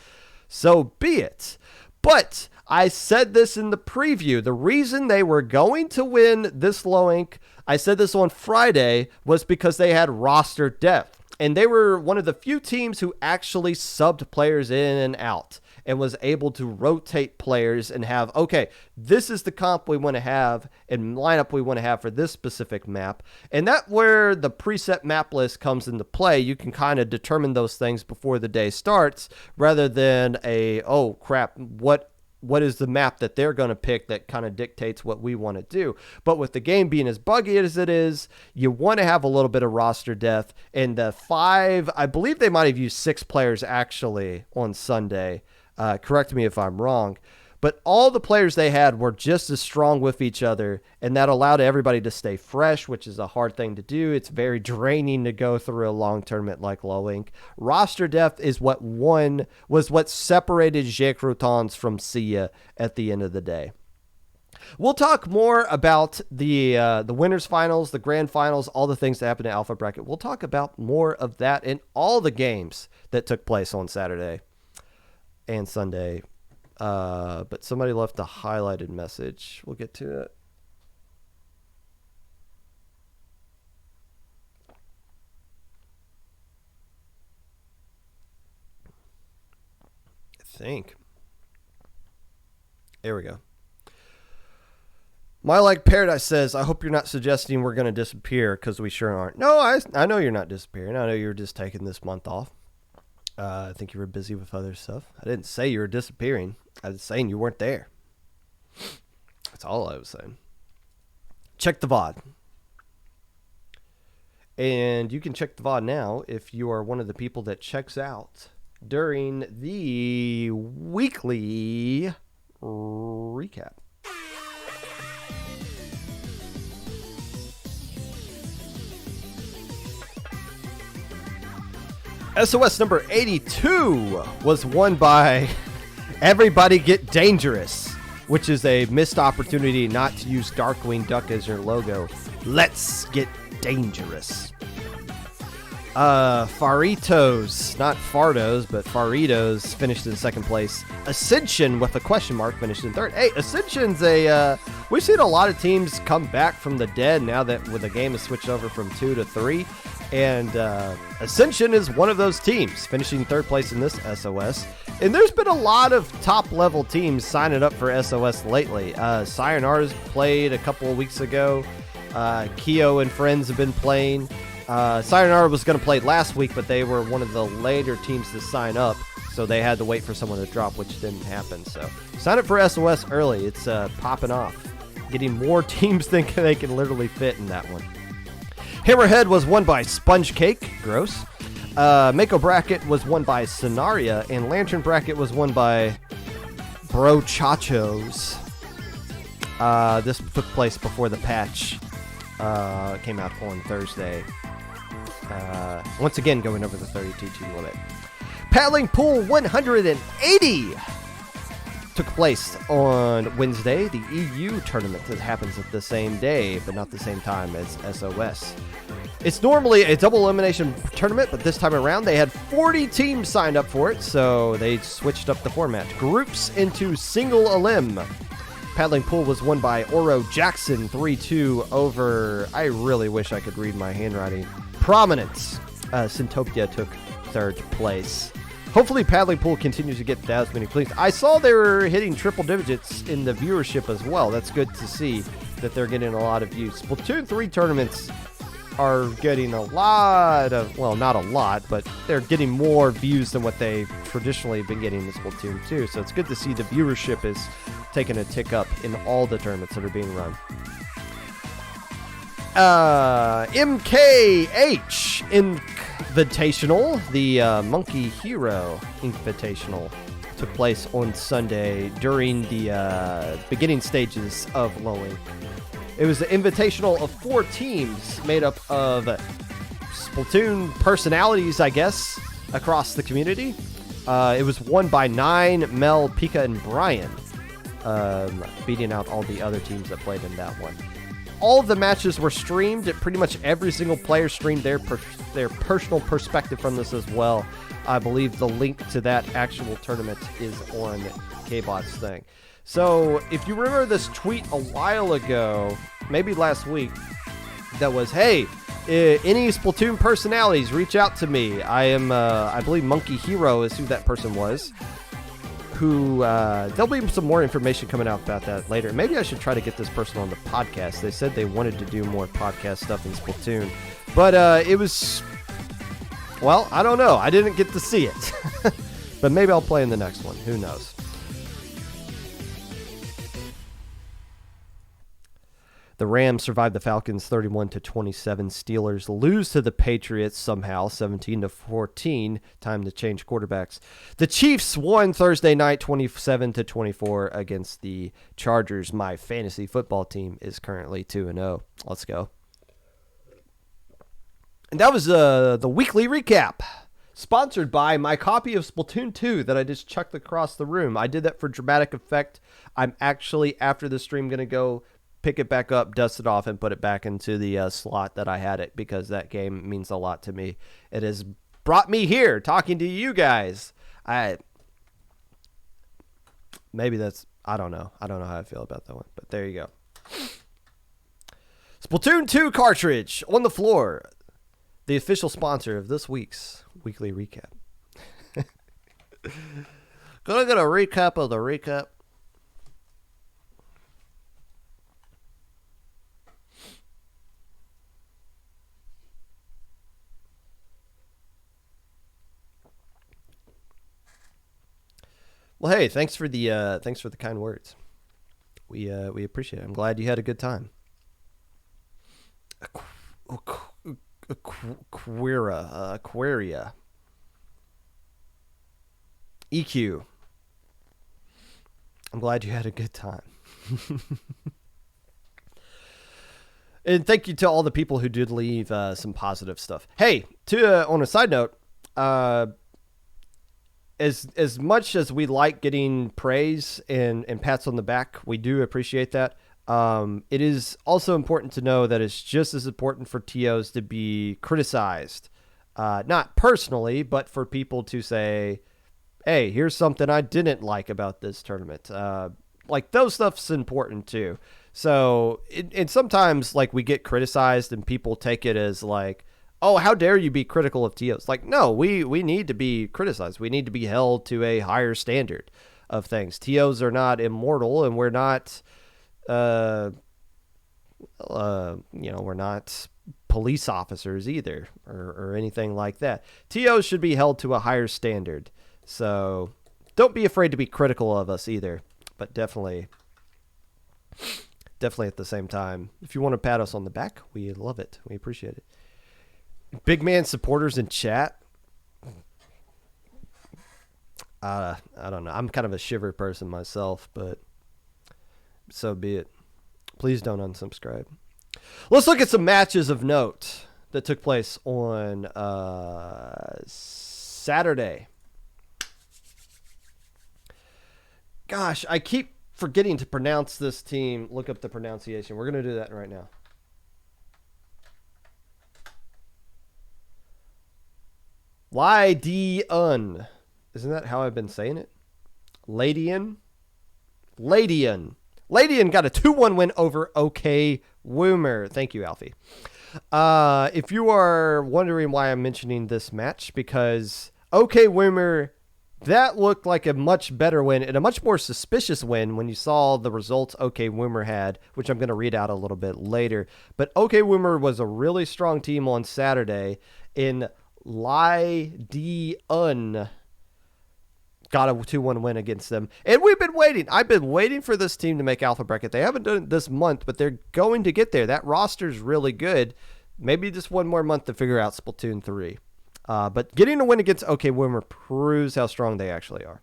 So be it. But I said this in the preview. The reason they were going to win this Low Ink, I said this on Friday, was because they had roster depth. And they were one of the few teams who actually subbed players in and out and was able to rotate players and have, okay, this is the comp we want to have and lineup we want to have for this specific map. And that's where the preset map list comes into play. You can kind of determine those things before the day starts rather than oh crap, what is the map that they're going to pick that kind of dictates what we want to do. But with the game being as buggy as it is, you want to have a little bit of roster depth. And the 5, I believe they might have used 6 players actually on Sunday. Correct me if I'm wrong. But all the players they had were just as strong with each other, and that allowed everybody to stay fresh, which is a hard thing to do. It's very draining to go through a long tournament like Low Ink. Roster depth is what separated Jay Croutons from Sia at the end of the day. We'll talk more about the winners finals, the grand finals, all the things that happened in Alpha Bracket. We'll talk about more of that in all the games that took place on Saturday and Sunday. But somebody left a highlighted message. We'll get to it. I think. There we go. My Like Paradise says, I hope you're not suggesting we're going to disappear, because we sure aren't. No, I know you're not disappearing. I know you're just taking this month off. I think you were busy with other stuff. I didn't say you were disappearing. I was saying you weren't there. That's all I was saying. Check the VOD. And you can check the VOD now if you are one of the people that checks out during the weekly recap. SOS number 82 was won by Everybody Get Dangerous, which is a missed opportunity not to use Darkwing Duck as your logo. Let's get dangerous. Faritos, not Fardos, but Faritos finished in second place. Ascension with a question mark finished in third. Hey, Ascension's we've seen a lot of teams come back from the dead now that the game has switched over from 2 to 3. And Ascension is one of those teams, finishing third place in this SOS. And there's been a lot of top-level teams signing up for SOS lately. Sayonara's played a couple of weeks ago. Kyo and friends have been playing. Sayonara was going to play last week, but they were one of the later teams to sign up, so they had to wait for someone to drop, which didn't happen. So sign up for SOS early. It's popping off. Getting more teams than they can literally fit in that one. Hammerhead was won by Sponge Cake. Gross. Mako Bracket was won by Sonaria, and Lantern Bracket was won by Bro Chachos. This took place before the patch came out on Thursday. Once again, going over the 32-team limit. Paddling Pool 180 took place on Wednesday. The EU tournament that happens at the same day, but not the same time as SOS. It's normally a double elimination tournament, but this time around they had 40 teams signed up for it, so they switched up the format. Groups into single elim. Paddling Pool was won by Oro Jackson 3-2 over, I really wish I could read my handwriting, Prominence. Syntopia took third place. Hopefully Paddling Pool continues to get that many cleans. I saw they were hitting triple digits in the viewership as well. That's good to see that they're getting a lot of views. Splatoon 3 tournaments are getting a lot of, well, not a lot, but they're getting more views than what they traditionally have been getting in Splatoon 2. So it's good to see the viewership is taking a tick up in all the tournaments that are being run. MKH Invitational, the Monkey Hero Invitational, took place on Sunday during the beginning stages of Lowing. It was an invitational of 4 teams made up of Splatoon personalities, I guess, across the community. It was won by 9, Mel, Pika, and Brian, beating out all the other teams that played in that one. All of the matches were streamed. Pretty much every single player streamed their personal perspective from this as well. I believe the link to that actual tournament is on KBot's thing. So if you remember this tweet a while ago, maybe last week, that was, hey, any Splatoon personalities, reach out to me. I believe Monkey Hero is who that person was. There'll be some more information coming out about that later. Maybe I should try to get this person on the podcast. They said they wanted to do more podcast stuff in Splatoon. But it was, well, I don't know. I didn't get to see it. But maybe I'll play in the next one. Who knows? The Rams survived the Falcons 31-27. Steelers lose to the Patriots somehow 17-14. Time to change quarterbacks. The Chiefs won Thursday night 27-24 against the Chargers. My fantasy football team is currently 2-0. Let's go. And that was the weekly recap, sponsored by my copy of Splatoon 2 that I just chucked across the room. I did that for dramatic effect. I'm actually, after the stream, going to go pick it back up, dust it off, and put it back into the slot that I had it, because that game means a lot to me. It has brought me here talking to you guys. maybe that's, I don't know. I don't know how I feel about that one, but there you go. Splatoon 2 cartridge on the floor. The official sponsor of this week's weekly recap. Gonna get a recap of the recap. Well, hey, thanks for the kind words. We appreciate it. I'm glad you had a good time. Aquaria. EQ. I'm glad you had a good time. And thank you to all the people who did leave some positive stuff. Hey, on a side note, as much as we like getting praise and pats on the back, we do appreciate that. It is also important to know that it's just as important for TOs to be criticized, not personally, but for people to say, hey, here's something I didn't like about this tournament. Like those stuff's important too. So, and sometimes like we get criticized and people take it as like, oh, how dare you be critical of TOs? Like, no, we need to be criticized. We need to be held to a higher standard of things. TOs are not immortal, and we're not, we're not police officers either, or anything like that. TOs should be held to a higher standard. So don't be afraid to be critical of us either, but definitely at the same time, if you want to pat us on the back, we love it. We appreciate it. Big man supporters in chat. I don't know. I'm kind of a shiver person myself, but so be it. Please don't unsubscribe. Let's look at some matches of note that took place on Saturday. Gosh, I keep forgetting to pronounce this team. Look up the pronunciation. We're going to do that right now. Lydian. Isn't that how I've been saying it? Lydian got a 2-1 win over OK Woomer. Thank you, Alfie. If you are wondering why I'm mentioning this match, because OK Woomer, that looked like a much better win and a much more suspicious win when you saw the results OK Woomer had, which I'm going to read out a little bit later. But OK Woomer was a really strong team on Saturday. In Lydian got a 2-1 win against them. And we've been waiting. I've been waiting for this team to make Alpha Bracket. They haven't done it this month, but they're going to get there. That roster's really good. Maybe just one more month to figure out Splatoon 3. But getting a win against OK Woomer proves how strong they actually are.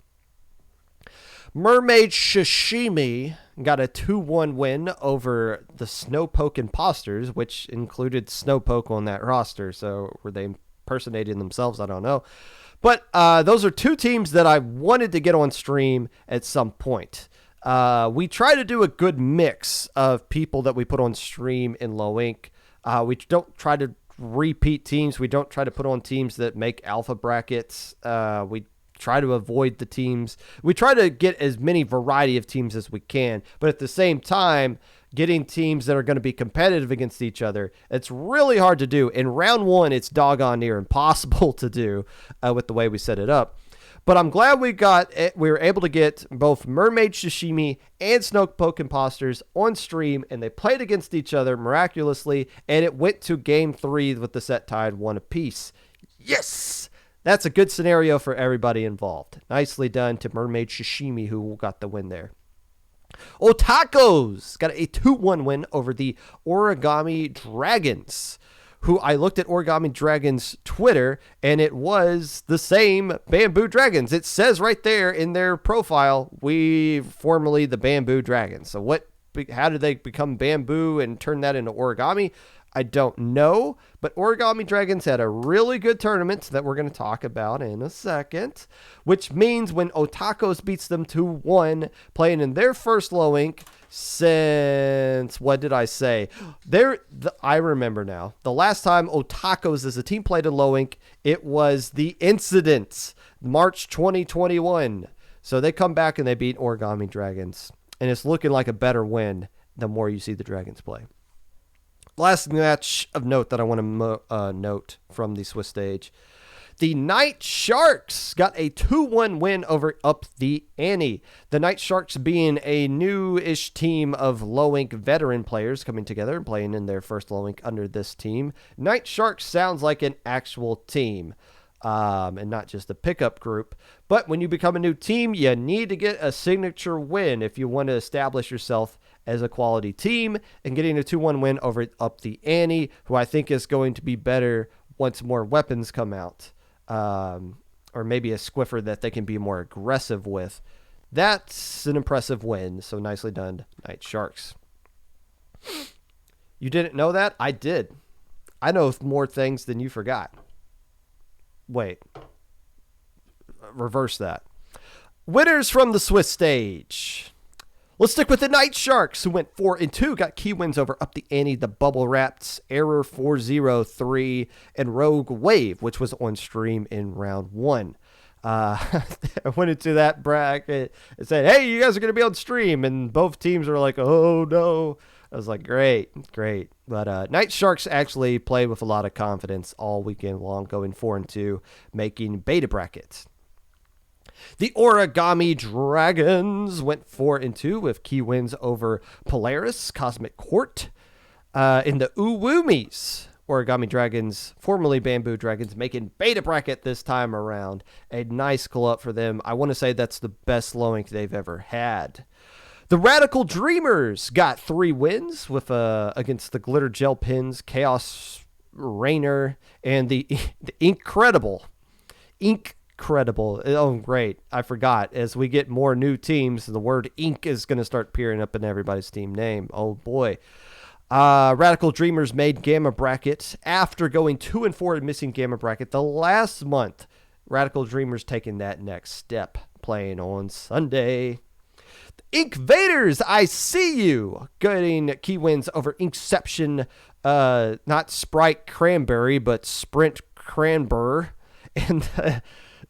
Mermaid Sashimi got a 2-1 win over the Snowpoke Imposters, which included Snowpoke on that roster. So were they impersonating themselves? I don't know. But those are two teams that I wanted to get on stream at some point. We try to do a good mix of people that we put on stream in Low Ink. We don't try to repeat teams. We don't try to put on teams that make alpha brackets. We try to avoid the teams. We try to get as many variety of teams as we can, but at the same time, getting teams that are going to be competitive against each other, it's really hard to do. In round one, it's doggone near impossible to do with the way we set it up. But I'm glad we were able to get both Mermaid Sashimi and Snowpoke Imposters on stream, and they played against each other miraculously, and it went to game 3 with the set tied 1 apiece. Yes! That's a good scenario for everybody involved. Nicely done to Mermaid Sashimi, who got the win there. Otakos got a 2-1 win over the Origami Dragons, who I looked at Origami Dragons' Twitter, and it was the same Bamboo Dragons. It says right there in their profile, we formerly the Bamboo Dragons. So how did they become Bamboo and turn that into Origami? I don't know, but Origami Dragons had a really good tournament that we're going to talk about in a second, which means when Otakos beats them 2-1, playing in their first Low Ink since, what did I say? I remember now. The last time Otakos as a team played in Low Ink, it was the Incident, March 2021. So they come back and they beat Origami Dragons. And it's looking like a better win the more you see the Dragons play. Last match of note that I want to note from the Swiss stage. The Night Sharks got a 2-1 win over Up the Ante. The Night Sharks being a new-ish team of low-ink veteran players coming together and playing in their first low-ink under this team. Night Sharks sounds like an actual team and not just a pickup group. But when you become a new team, you need to get a signature win if you want to establish yourself as a quality team. And getting a 2-1 win over Up the Ante, who I think is going to be better once more weapons come out. Or maybe a squiffer that they can be more aggressive with. That's an impressive win. So nicely done, Night Sharks. You didn't know that? I did. I know more things than you forgot. Wait. Reverse that. Winners from the Swiss stage. Let's stick with the Night Sharks, who went 4-2, got key wins over Up the Ante, the Bubble Wraps, Error 403, and Rogue Wave, which was on stream in round 1. I went into that bracket and said, hey, you guys are going to be on stream, and both teams were like, oh, no. I was like, great. But Night Sharks actually played with a lot of confidence all weekend long, going 4-2, making beta brackets. The Origami Dragons went 4-2 with key wins over Polaris, Cosmic Court. In the Uwumis, Origami Dragons, formerly Bamboo Dragons, making beta bracket this time around. A nice club up for them. I want to say that's the best low-ink they've ever had. The Radical Dreamers got 3 wins with against the Glitter Gel Pins, Chaos Rainer, and the Incredible. Oh, great. I forgot. As we get more new teams, the word ink is going to start appearing up in everybody's team name. Oh, boy. Radical Dreamers made Gamma Bracket after going 2-4 and missing Gamma Bracket the last month. Radical Dreamers taking that next step, playing on Sunday. Ink Vaders, I see you. Getting key wins over Inkception, not Sprite Cranberry, but Sprint Cranber. And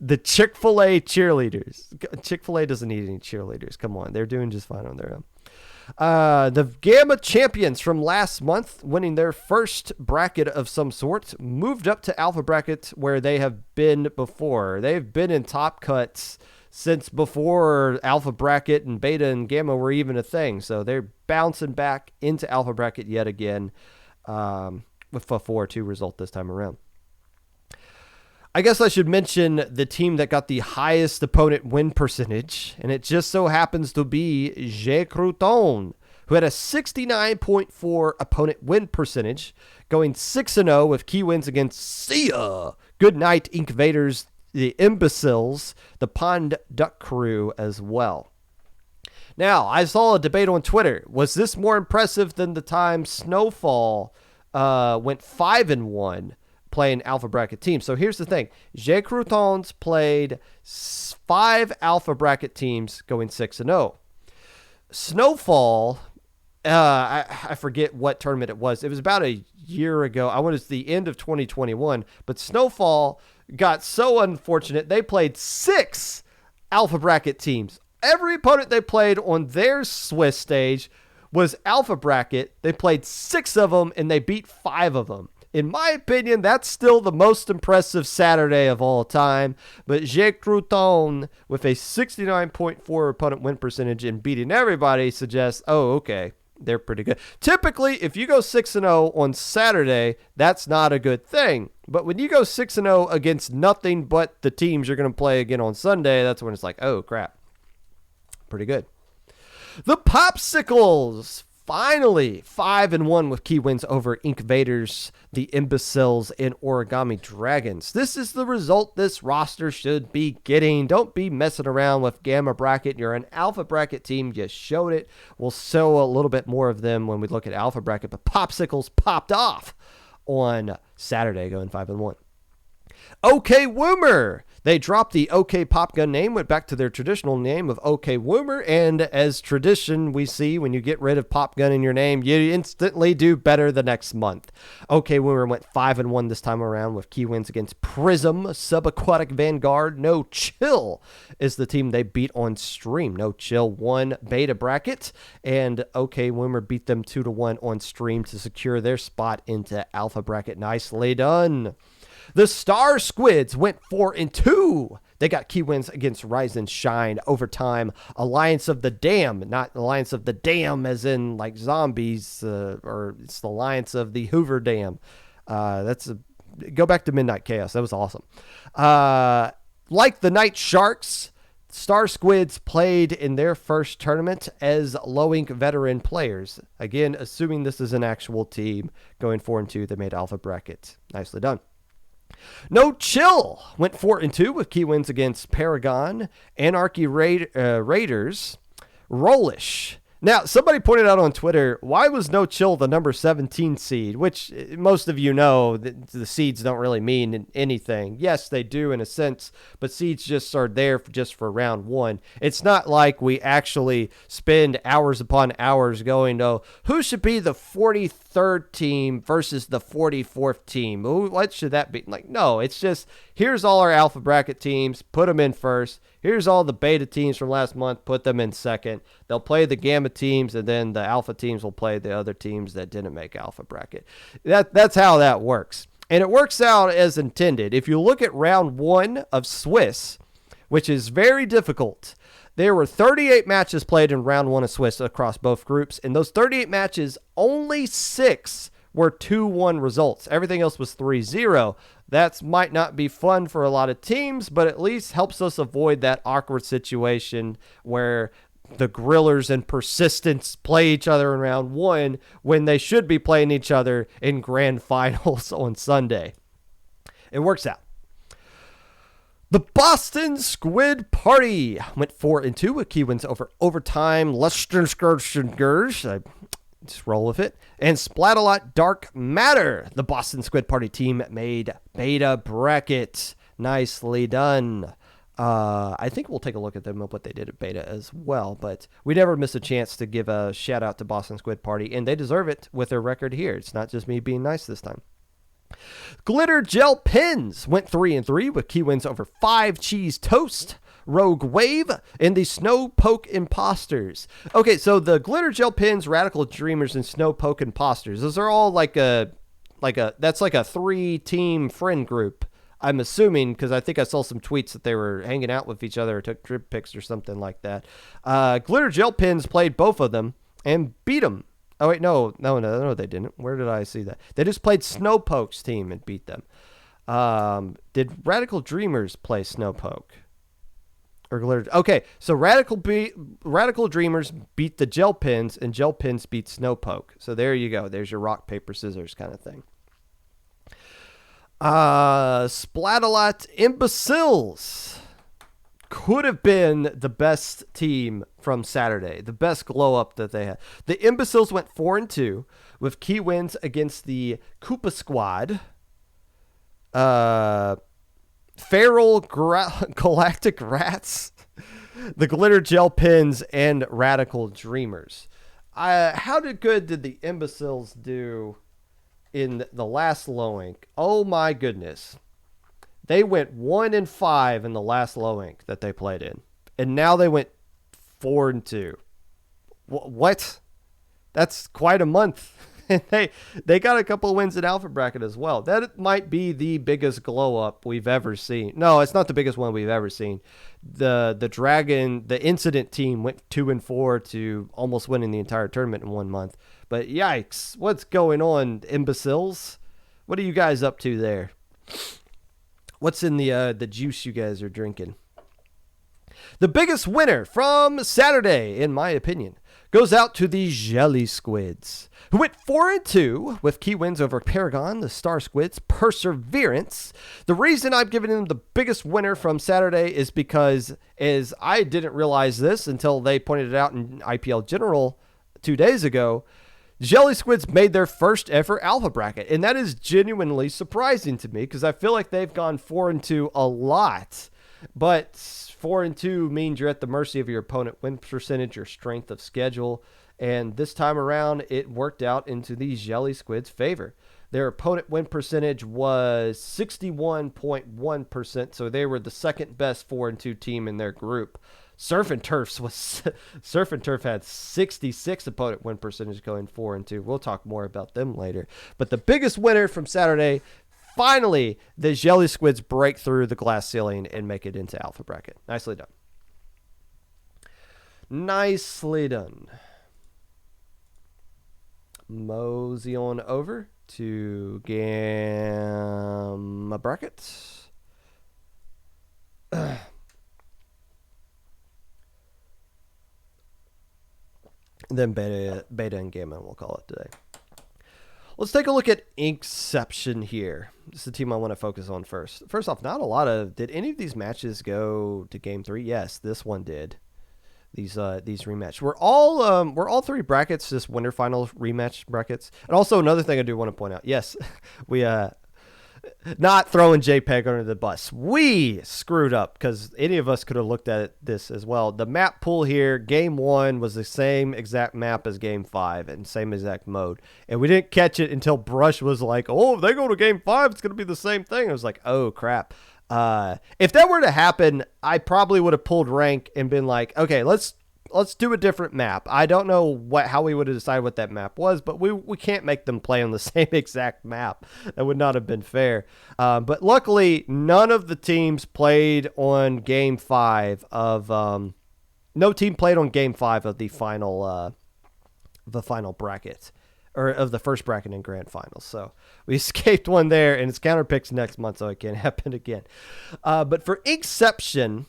the Chick-fil-A cheerleaders. Chick-fil-A doesn't need any cheerleaders. Come on. They're doing just fine on their own. The Gamma champions from last month, winning their first bracket of some sort, moved up to Alpha bracket where they have been before. They've been in top cuts since before Alpha bracket and Beta and Gamma were even a thing. So they're bouncing back into Alpha bracket yet again with a 4-2 result this time around. I guess I should mention the team that got the highest opponent win percentage, and it just so happens to be J. Crouton, who had a 69.4 opponent win percentage, going 6-0 with key wins against Sia, Good Night, Ink Vaders, the Imbeciles, the Pond Duck Crew as well. Now, I saw a debate on Twitter. Was this more impressive than the time Snowfall went 5-1? Playing Alpha Bracket teams. So here's the thing. J. Croutons played 5 Alpha Bracket teams going 6-0. Snowfall, I forget what tournament it was. It was about a year ago. I want to say the end of 2021. But Snowfall got so unfortunate. They played 6 Alpha Bracket teams. Every opponent they played on their Swiss stage was Alpha Bracket. They played 6 of them and they beat 5 of them. In my opinion, that's still the most impressive Saturday of all time. But Jacques Crouton, with a 69.4 opponent win percentage and beating everybody, suggests, oh, okay, they're pretty good. Typically, if you go 6-0 on Saturday, that's not a good thing. But when you go 6-0 against nothing but the teams you're going to play again on Sunday, that's when it's like, oh, crap. Pretty good. The Popsicles. Finally, 5-1 with key wins over Ink Vaders, the Imbeciles, and Origami Dragons. This is the result this roster should be getting. Don't be messing around with Gamma Bracket. You're an Alpha Bracket team. You showed it. We'll show a little bit more of them when we look at Alpha Bracket, but Popsicles popped off on Saturday going 5-1. OK Woomer They dropped the OK Pop Gun name, went back to their traditional name of OK Woomer, and as tradition we see when you get rid of Pop Gun in your name, you instantly do better the next month. OK Woomer went 5-1 this time around with key wins against Prism, Subaquatic Vanguard. No Chill is the team they beat on stream. No Chill won beta bracket, and OK Woomer beat them 2-1 on stream to secure their spot into alpha bracket. Nicely done. The Star Squids went 4-2. They got key wins against Rise and Shine, Overtime, Alliance of the Dam, not Alliance of the Dam as in like zombies, or it's the Alliance of the Hoover Dam. Go back to Midnight Chaos. That was awesome. Like the Night Sharks, Star Squids played in their first tournament as Low Ink veteran players. Again, assuming this is an actual team going 4-2, they made alpha bracket. Nicely done. No Chill went 4-2 with key wins against Paragon, Anarchy Raiders, Rollish. Now, somebody pointed out on Twitter, why was No Chill the number 17 seed? Which most of you know, the seeds don't really mean anything. Yes, they do in a sense, but seeds just are there just for round one. It's not like we actually spend hours upon hours going, oh, who should be the 43rd team versus the 44th team? What should that be? Like, no, it's just, here's all our alpha bracket teams, put them in first. Here's all the beta teams from last month, put them in second. They'll play the gamma teams, and then the alpha teams will play the other teams that didn't make alpha bracket. That's how that works. And it works out as intended. If you look at round one of Swiss, which is very difficult, there were 38 matches played in round one of Swiss across both groups. In those 38 matches, only 6 were 2-1 results. Everything else was 3-0. That might not be fun for a lot of teams, but at least helps us avoid that awkward situation where the Grillers and Persistence play each other in round one when they should be playing each other in grand finals on Sunday. It works out. The Boston Squid Party went 4-2 with key wins over Overtime, Leicestershire. Just roll with it. And Splat-A-Lot Dark Matter. The Boston Squid Party team made beta bracket. Nicely done. I think we'll take a look at them, what they did at beta as well. But we never miss a chance to give a shout out to Boston Squid Party. And they deserve it with their record here. It's not just me being nice this time. Glitter Gel Pins went 3-3 with key wins over 5 Cheese Toast, Rogue Wave, and the Snowpoke Imposters. Okay, so the Glitter Gel Pins, Radical Dreamers, and Snowpoke Imposters, those are all that's like a 3-team friend group, I'm assuming, because I think I saw some tweets that they were hanging out with each other or took trip pics or something like that. Glitter Gel Pins played both of them and beat them. Oh, wait, no, they didn't. Where did I see that? They just played Snowpoke's team and beat them. Did Radical Dreamers play Snowpoke? Or Glitter? Okay, so Radical Dreamers beat the Gel Pins, and Gel Pins beat Snowpoke. So there you go. There's your rock, paper, scissors kind of thing. Splat-A-Lot Imbeciles could have been the best team from Saturday, the best glow up that they had. The Imbeciles went 4-2 with key wins against the Koopa Squad, Feral Galactic Rats, the Glitter Gel Pins, and Radical Dreamers. How good did the Imbeciles do in the last low ink? Oh my goodness. They went 1-5 in the last low ink that they played in. And now they went 4-2. What? That's quite a month. And they got a couple of wins in Alpha Bracket as well. That might be the biggest glow up we've ever seen. No, it's not the biggest one we've ever seen. The Dragon, the Incident team went 2-4 to almost winning the entire tournament in 1 month. But yikes, what's going on, Imbeciles? What are you guys up to there? What's in the juice you guys are drinking? The biggest winner from Saturday, in my opinion, goes out to the Jelly Squids, who went 4-2 with key wins over Paragon, the Star Squids, Perseverance. The reason I'm giving them the biggest winner from Saturday is because, as I didn't realize this until they pointed it out in IPL General 2 days ago, Jelly Squids made their first ever alpha bracket, and that is genuinely surprising to me because I feel like they've gone 4-2 a lot, but 4-2 means you're at the mercy of your opponent win percentage or strength of schedule, and this time around it worked out into the Jelly Squids' favor. Their opponent win percentage was 61.1%, so they were the second best 4-2 team in their group. Surf and Turf had 66 opponent win percentage going 4-2. We'll talk more about them later. But the biggest winner from Saturday, finally, the Jelly Squids break through the glass ceiling and make it into alpha bracket. Nicely done. Nicely done. Mosey on over to Gamma brackets. Then beta and gamma, we'll call it today. Let's take a look at Inkception here. This is the team I want to focus on first. First off, not a lot of... Did any of these matches go to Game 3? Yes, this one did. These rematch. We're all three brackets, just winter final rematch brackets. And also another thing I do want to point out. Yes, we not throwing JPEG under the bus. We screwed up because any of us could have looked at this as well. The map pool here, game 1 was the same exact map as game 5 and same exact mode. And we didn't catch it until Brush was like, oh, if they go to game 5, it's going to be the same thing. I was like, oh, crap. If that were to happen, I probably would have pulled rank and been like, okay, let's do a different map. I don't know how we would have decided what that map was, but we can't make them play on the same exact map. That would not have been fair. But luckily, none of the teams played on game 5 of no team played on game 5 of the final bracket, or of the first bracket in grand finals. So we escaped one there, and it's counter picks next month, so it can't happen again. But for Inkception,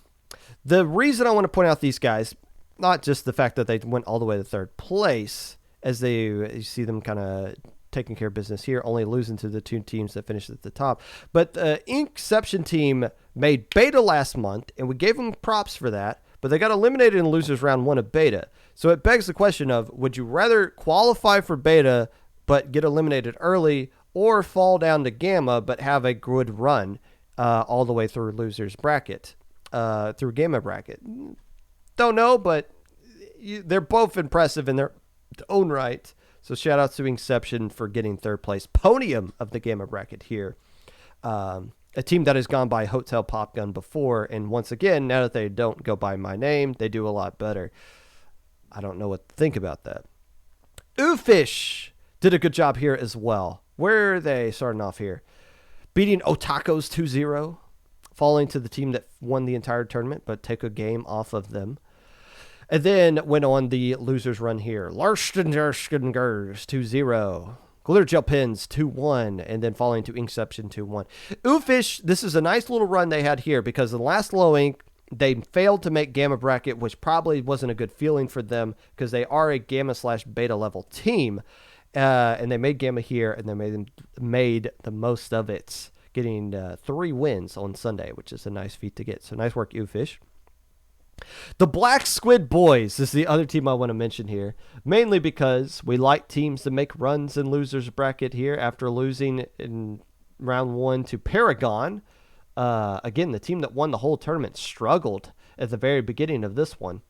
the reason I want to point out these guys, not just the fact that they went all the way to third place, as you see them kind of taking care of business here, only losing to the two teams that finished at the top. But the Inkception team made beta last month, and we gave them props for that, but they got eliminated in losers round 1 of beta. So it begs the question of, would you rather qualify for beta but get eliminated early, or fall down to gamma but have a good run all the way through losers bracket, through gamma bracket? Don't know, but they're both impressive in their own right. So shout out to Inkception for getting third place podium of the gamma bracket here. A team that has gone by Hotel Popgun before, and once again, now that they don't go by my name, they do a lot better. I don't know what to think about that. Oofish did a good job here as well. Where are they starting off here? Beating Otakos 2-0, falling to the team that won the entire tournament, but take a game off of them. And then went on the losers run here. Larstengerskengers 2-0. Glitter Gel Pins 2-1. And then falling to Inkception 2-1. Oofish, this is a nice little run they had here because in the last low ink, they failed to make Gamma bracket, which probably wasn't a good feeling for them because they are a Gamma/beta level team. And they made Gamma here, and they made the most of it, getting 3 wins on Sunday, which is a nice feat to get. So nice work, Oofish. The Black Squid Boys is the other team I want to mention here, mainly because we like teams to make runs in losers bracket here after losing in round 1 to Paragon. Again, the team that won the whole tournament struggled at the very beginning of this one.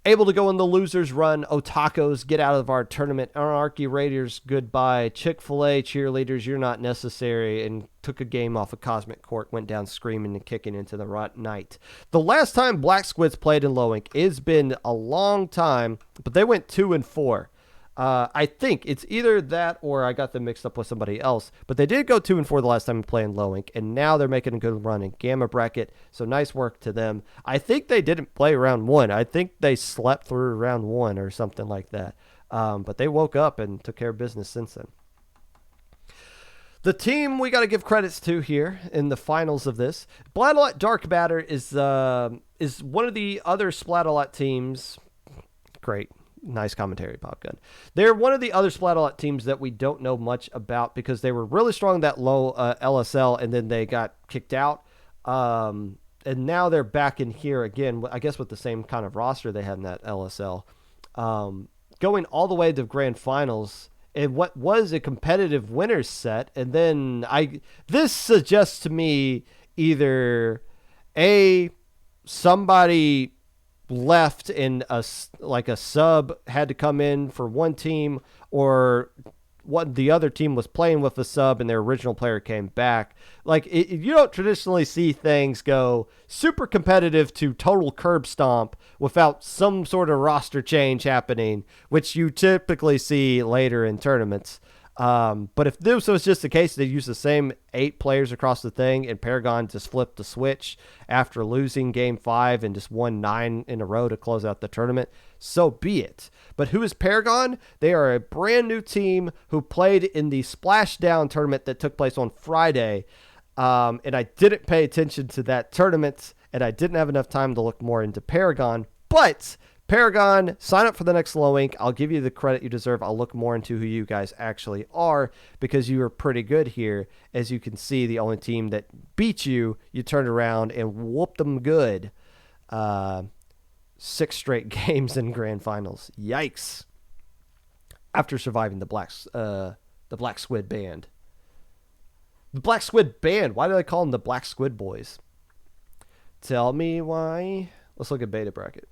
Able to go in the losers run. Otakos, get out of our tournament. Anarchy Raiders, goodbye. Chick-fil-A cheerleaders, you're not necessary. And took a game off of Cosmic Court. Went down screaming and kicking into the night. The last time Black Squids played in low ink, it's been a long time. But they went 2-4. I think it's either that or I got them mixed up with somebody else. But they did go 2-4 the last time playing low ink, and now they're making a good run in gamma bracket. So nice work to them. I think they didn't play round 1. I think they slept through round 1 or something like that. But they woke up and took care of business since then. The team we got to give credits to here in the finals of this, Splatterlot Dark Matter is one of the other Splatterlot teams. Great. Nice commentary, Popgun. They're one of the other Splatterlot teams that we don't know much about because they were really strong that low LSL, and then they got kicked out. And now they're back in here again, I guess with the same kind of roster they had in that LSL. Going going all the way to grand finals in what was a competitive winners set. And then this suggests to me either somebody left and a sub had to come in for one team, or what the other team was playing with a sub and their original player came back. You don't traditionally see things go super competitive to total curb stomp without some sort of roster change happening, which you typically see later in tournaments. But if this was just the case, they use the same 8 players across the thing and Paragon just flipped the switch after losing game 5 and just won 9 in a row to close out the tournament, so be it. But who is Paragon? They are a brand new team who played in the Splashdown tournament that took place on Friday. And I didn't pay attention to that tournament, and I didn't have enough time to look more into Paragon. But Paragon, sign up for the next Low Ink. I'll give you the credit you deserve. I'll look more into who you guys actually are, because you are pretty good here. As you can see, the only team that beat you, you turned around and whooped them good. 6 straight games in grand finals. Yikes. After surviving the Black Squid Band. The Black Squid Band. Why do they call them the Black Squid Boys? Tell me why. Let's look at beta bracket.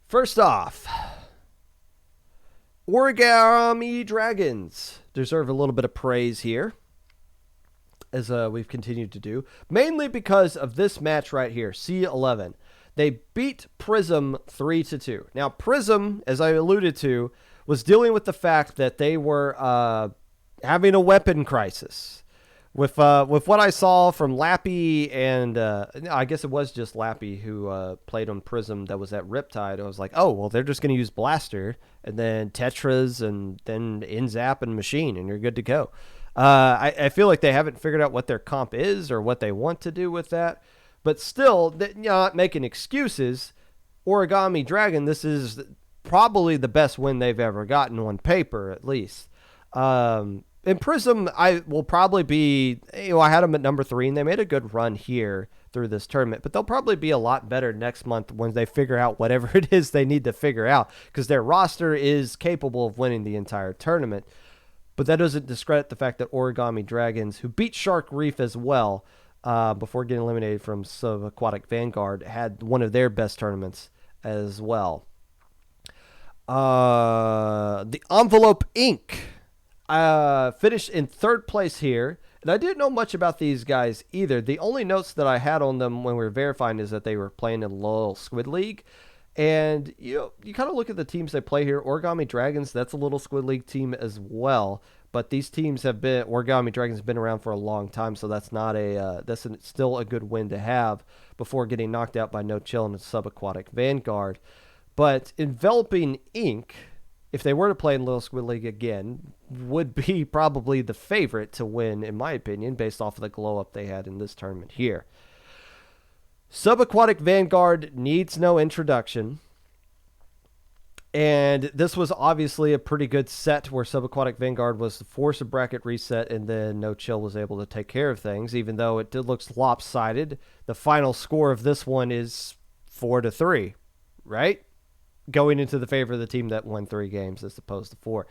First off, Origami Dragons deserve a little bit of praise here, as we've continued to do, mainly because of this match right here, C11. They beat Prism 3-2. Now, Prism, as I alluded to, was dealing with the fact that they were having a weapon crisis. With what I saw from Lappy and I guess it was just Lappy who played on Prism that was at Riptide, I was like, oh, well, they're just going to use Blaster and then Tetras and then Inzap and Machine, and you're good to go. I feel like they haven't figured out what their comp is or what they want to do with that. But still, not making excuses, Origami Dragon, this is probably the best win they've ever gotten on paper, at least. In Prism, I will probably be, I had them at number 3, and they made a good run here through this tournament, but they'll probably be a lot better next month when they figure out whatever it is they need to figure out, because their roster is capable of winning the entire tournament. But that doesn't discredit the fact that Origami Dragons, who beat Shark Reef as well, before getting eliminated from Subaquatic Vanguard, had one of their best tournaments as well. The Envelope Inc. Finished in 3rd place here, and I didn't know much about these guys either. The only notes that I had on them when we were verifying is that they were playing in Little Squid League. And you kind of look at the teams they play here. Origami Dragons, that's a Little Squid League team as well. But these teams Origami Dragons have been around for a long time, so that's not still a good win to have before getting knocked out by No Chill and Subaquatic Vanguard. But Enveloping Inc., if they were to play in Little Squid League again, would be probably the favorite to win, in my opinion, based off of the glow up they had in this tournament here. Subaquatic Vanguard needs no introduction. And this was obviously a pretty good set where Subaquatic Vanguard was to force a bracket reset, and then No Chill was able to take care of things, even though it did look lopsided. The final score of this one is 4-3, right? Going into the favor of the team that won 3 games as opposed to 4.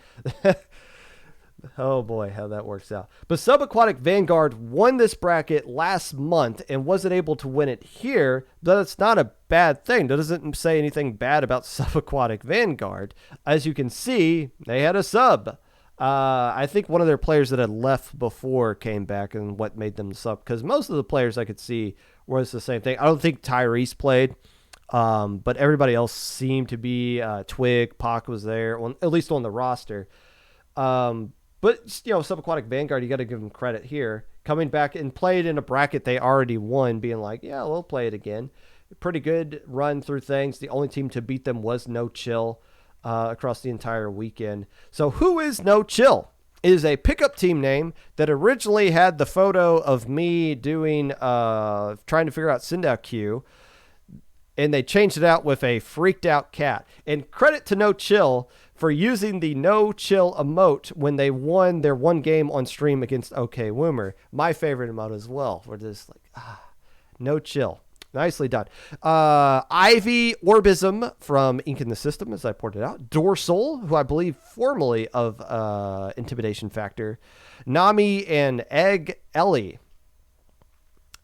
Oh boy, how that works out. But Subaquatic Vanguard won this bracket last month and wasn't able to win it here, but it's not a bad thing. That doesn't say anything bad about Subaquatic Vanguard. As you can see, they had a sub. I think one of their players that had left before came back, and what made them the sub, because most of the players I could see was the same thing. I don't think Tyrese played. But everybody else seemed to be Twig, Pac was there, at least on the roster. But, Subaquatic Vanguard, you got to give them credit here. Coming back and played in a bracket they already won, being like, yeah, we'll play it again. Pretty good run through things. The only team to beat them was No Chill across the entire weekend. So who is No Chill? It is a pickup team name that originally had the photo of me doing, trying to figure out Sindow Q. And they changed it out with a freaked out cat. And credit to No Chill for using the no chill emote when they won their one game on stream against OK Woomer. My favorite emote as well. We're just like, no chill. Nicely done. Ivy Orbism from Ink in the System, as I pointed out. Dorsal, who I believe formerly of Intimidation Factor. Nami and Egg Ellie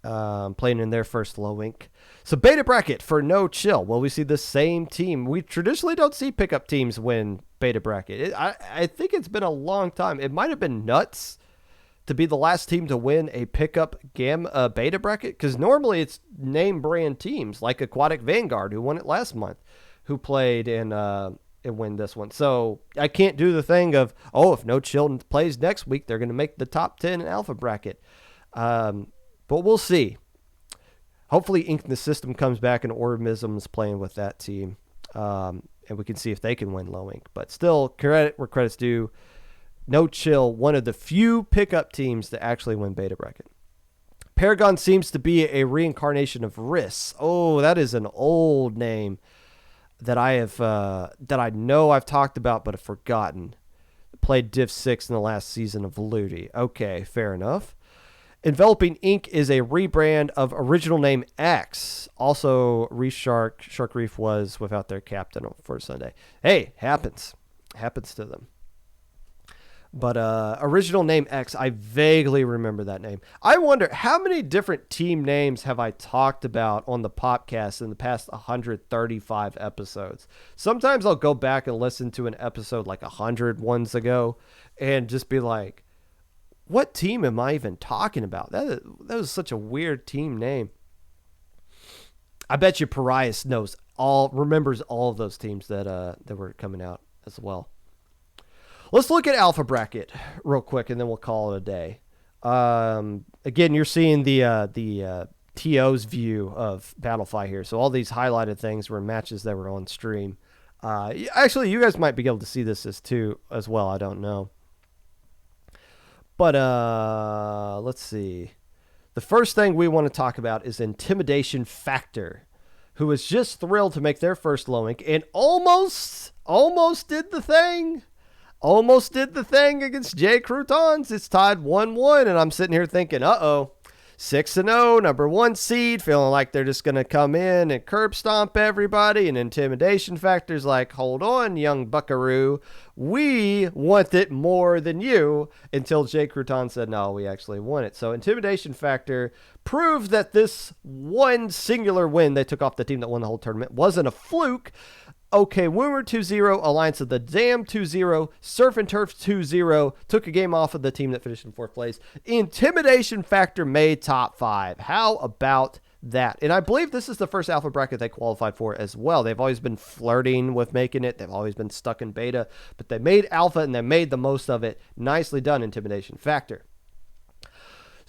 playing in their first low ink. So beta bracket for no chill. Well, we see the same team. We traditionally don't see pickup teams win beta bracket. I think it's been a long time. It might have been nuts to be the last team to win a pickup beta bracket, because normally it's name brand teams like Aquatic Vanguard, who won it last month, who played and win this one. So I can't do the thing of, if no chill plays next week, they're going to make the top 10 in alpha bracket. But we'll see. Hopefully Ink in the System comes back and Orbism's playing with that team. And we can see if they can win low ink. But still, credit where credit's due. No chill, one of the few pickup teams to actually win beta bracket. Paragon seems to be a reincarnation of Riss. Oh, that is an old name that I know I've talked about but have forgotten. Played Div 6 in the last season of Ludi. Okay, fair enough. Enveloping Ink is a rebrand of original name X. Also, Shark Reef was without their captain for Sunday. Hey, happens to them. But original name X, I vaguely remember that name. I wonder, how many different team names have I talked about on the Popcast in the past 135 episodes? Sometimes I'll go back and listen to an episode like 100 ones ago and just be like, what team am I even talking about? That was such a weird team name. I bet you Parias remembers all of those teams that were coming out as well. Let's look at alpha bracket real quick, and then we'll call it a day. Again, you're seeing the TO's view of Battlefy here. So all these highlighted things were matches that were on stream. Actually, you guys might be able to see this as well. I don't know. But let's see. The first thing we want to talk about is Intimidation Factor, who was just thrilled to make their first low ink and almost did the thing. Almost did the thing against J. Croutons. It's tied 1-1, and I'm sitting here thinking, 6-0, number 1 seed, feeling like they're just going to come in and curb stomp everybody, and Intimidation Factor's like, hold on, young buckaroo, we want it more than you, until J. Crouton said, no, we actually want it. So Intimidation Factor proved that this one singular win they took off the team that won the whole tournament wasn't a fluke. OK Woomer 2-0, Alliance of the Dam 2-0, Surf and Turf 2-0, took a game off of the team that finished in 4th place. Intimidation Factor made top 5. How about that? And I believe this is the first alpha bracket they qualified for as well. They've always been flirting with making it. They've always been stuck in beta, but they made alpha and they made the most of it. Nicely done, Intimidation Factor.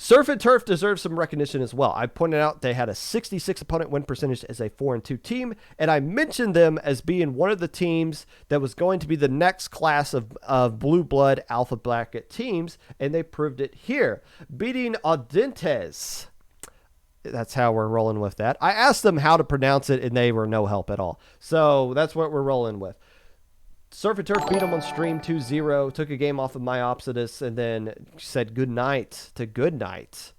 Surf and Turf deserves some recognition as well. I pointed out they had a 66 opponent win percentage as a 4-2 team, and I mentioned them as being one of the teams that was going to be the next class of blue blood alpha bracket teams, and they proved it here, beating Audentes. That's how we're rolling with that. I asked them how to pronounce it, and they were no help at all. So that's what we're rolling with. Surf and Turf beat them on stream 2-0, took a game off of Myopsidus, and then said goodnight to Goodnight,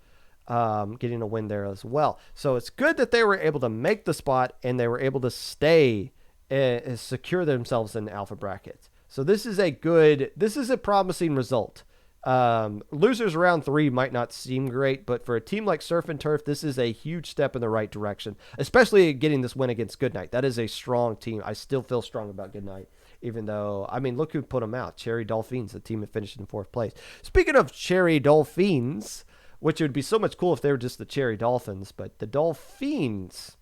getting a win there as well. So it's good that they were able to make the spot, and they were able to stay and secure themselves in the alpha bracket. So this is a promising result. Losers round 3 might not seem great, but for a team like Surf and Turf, this is a huge step in the right direction, especially getting this win against Goodnight. That is a strong team. I still feel strong about Goodnight. Even though, look who put them out. Cherry Dolphins, the team that finished in 4th place. Speaking of Cherry Dolphins, which would be so much cool if they were just the Cherry Dolphins, but the Dolphins,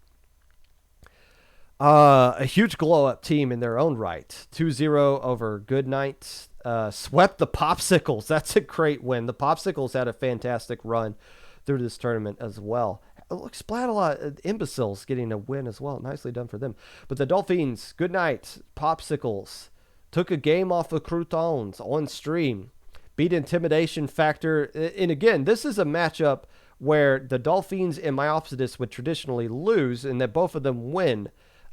a huge glow-up team in their own right. 2-0 over Goodnight. Swept the Popsicles. That's a great win. The Popsicles had a fantastic run through this tournament as well. Look, splat a lot of imbeciles getting a win as well. Nicely done for them. But the Dolphins, Goodnight, Popsicles, took a game off of Croutons on stream, beat Intimidation Factor. And again, this is a matchup where the Dolphins and Myopsidus would traditionally lose, and that both of them win.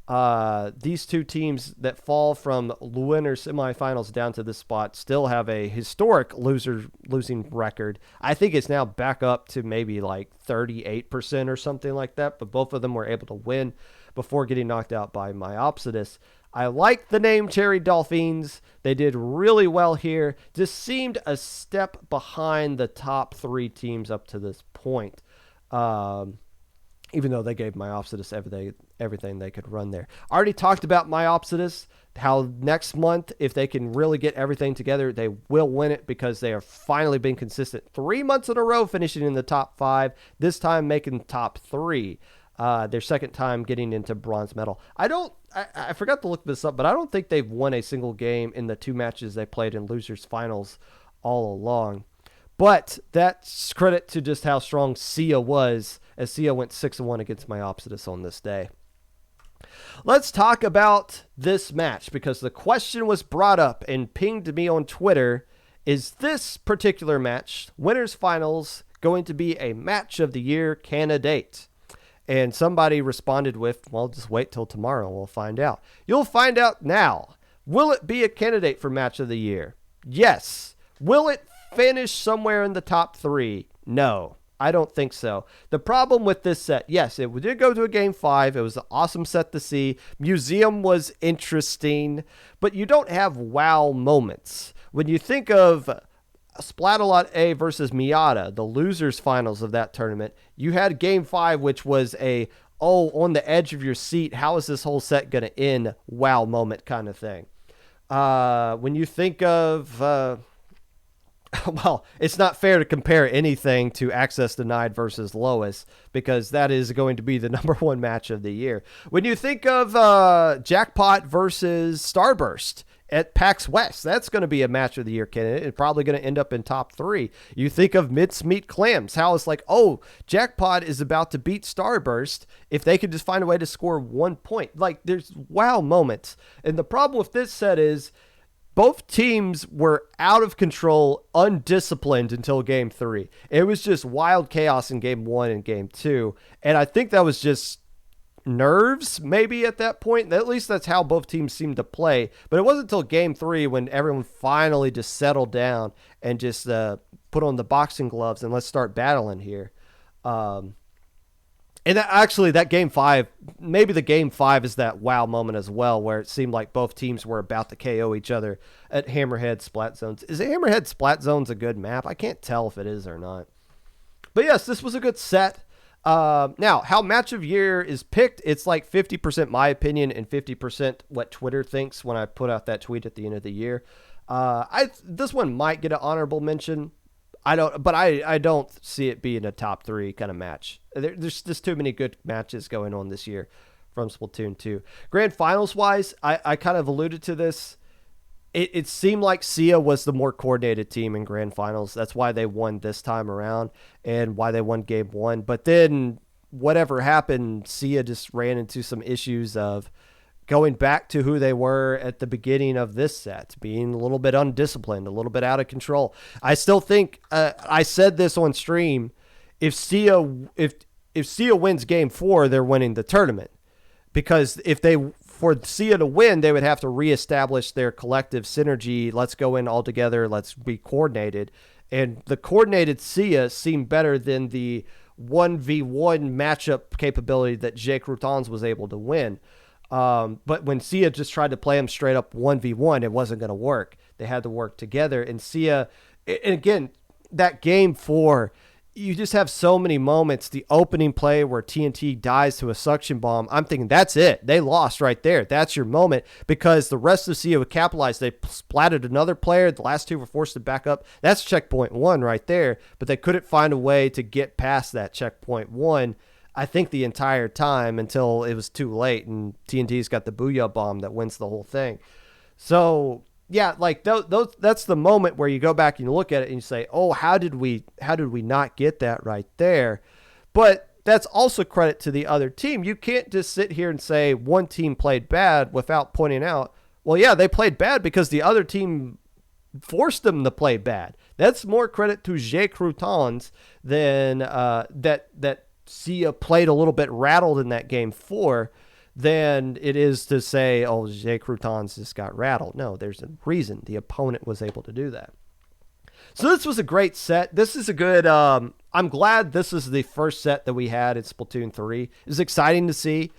These two teams that fall from winner semifinals down to this spot still have a historic losing record. I think it's now back up to maybe like 38% or something like that, but both of them were able to win before getting knocked out by Myopsidus. I like the name Cherry Dolphins. They did really well here. Just seemed a step behind the top three teams up to this point. Even though they gave Myopsidus everything they could run there. I already talked about Myopsidus, how next month, if they can really get everything together, they will win it because they are finally being consistent. 3 months in a row finishing in the top 5, this time making top 3. Their second time getting into bronze medal. I forgot to look this up, but I don't think they've won a single game in the 2 matches they played in losers finals all along. But that's credit to just how strong Sia was, as Sia went 6-1 against Myopsidus on this day. Let's talk about this match, because the question was brought up and pinged me on Twitter. Is this particular match, winners finals, going to be a match of the year candidate? And somebody responded with, well, just wait till tomorrow. We'll find out. You'll find out now. Will it be a candidate for match of the year? Yes. Will it finish somewhere in the top 3? No, I don't think so. The problem with this set, yes, it did go to a game 5. It was an awesome set to see. Museum was interesting, but you don't have wow moments. When you think of Splat-A-Lot A versus Miata, the losers finals of that tournament, you had game 5, which was on the edge of your seat, how is this whole set going to end wow moment kind of thing. When you think of... well, it's not fair to compare anything to Access Denied versus Lois, because that is going to be the number 1 match of the year. When you think of Jackpot versus Starburst at PAX West, that's going to be a match of the year candidate. It's probably going to end up in top 3. You think of Mitts Meet Clams, how it's like, oh, Jackpot is about to beat Starburst if they could just find a way to score 1 point. Like, there's wow moments. And the problem with this set is both teams were out of control, undisciplined until game 3. It was just wild chaos in game 1 and game 2. And I think that was just nerves maybe at that point. At least that's how both teams seemed to play. But it wasn't until game 3 when everyone finally just settled down and just put on the boxing gloves and let's start battling here. And that game 5, maybe the game 5 is that wow moment as well, where it seemed like both teams were about to KO each other at Hammerhead Splat Zones. Is Hammerhead Splat Zones a good map? I can't tell if it is or not. But yes, this was a good set. Now, how match of year is picked, it's like 50% my opinion and 50% what Twitter thinks when I put out that tweet at the end of the year. This one might get an honorable mention. I don't see it being a top 3 kind of match. There's just too many good matches going on this year from Splatoon 2. Grand Finals wise, I kind of alluded to this. It seemed like Sia was the more coordinated team in Grand Finals. That's why they won this time around and why they won game 1. But then whatever happened, Sia just ran into some issues of going back to who they were at the beginning of this set, being a little bit undisciplined, a little bit out of control. I still think, I said this on stream, if Sia wins game 4, they're winning the tournament. Because for Sia to win, they would have to reestablish their collective synergy. Let's go in all together. Let's be coordinated. And the coordinated Sia seemed better than the 1v1 matchup capability that Jay Croutons was able to win. But when Sia just tried to play him straight up 1v1, it wasn't going to work. They had to work together. And Sia, and again, that game 4, you just have so many moments. The opening play where TNT dies to a suction bomb, I'm thinking that's it. They lost right there. That's your moment, because the rest of Sia would capitalize. They splatted another player. The last 2 were forced to back up. That's checkpoint 1 right there. But they couldn't find a way to get past that checkpoint 1. I think the entire time until it was too late, and TNT's got the Booyah bomb that wins the whole thing. So yeah, like those that's the moment where you go back and you look at it and you say, oh, how did we not get that right there? But that's also credit to the other team. You can't just sit here and say one team played bad without pointing out, well, yeah, they played bad because the other team forced them to play bad. That's more credit to Jay Croutons than that Sia played a little bit rattled in that game 4. than it is to say, oh, Jay Croutons just got rattled. No, there's a reason the opponent was able to do that. So this was a great set. This is a good, I'm glad this is the first set that we had in Splatoon 3. It was exciting to see.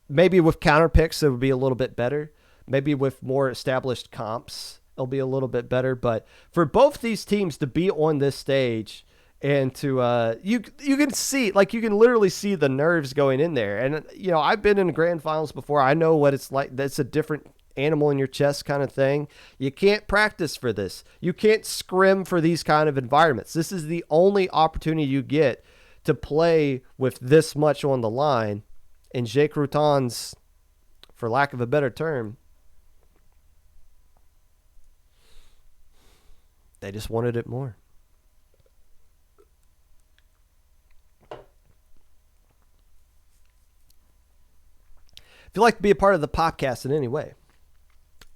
Maybe with counter picks, it would be a little bit better. Maybe with more established comps, it'll be a little bit better. But for both these teams to be on this stage and to, you can see, like, you can literally see the nerves going in there. And, you know, I've been in the grand finals before. I know what it's like. That's a different animal in your chest kind of thing. You can't practice for this. You can't scrim for these kind of environments. This is the only opportunity you get to play with this much on the line. And Jay Croutons, for lack of a better term, they just wanted it more. If you'd like to be a part of the Popcast in any way,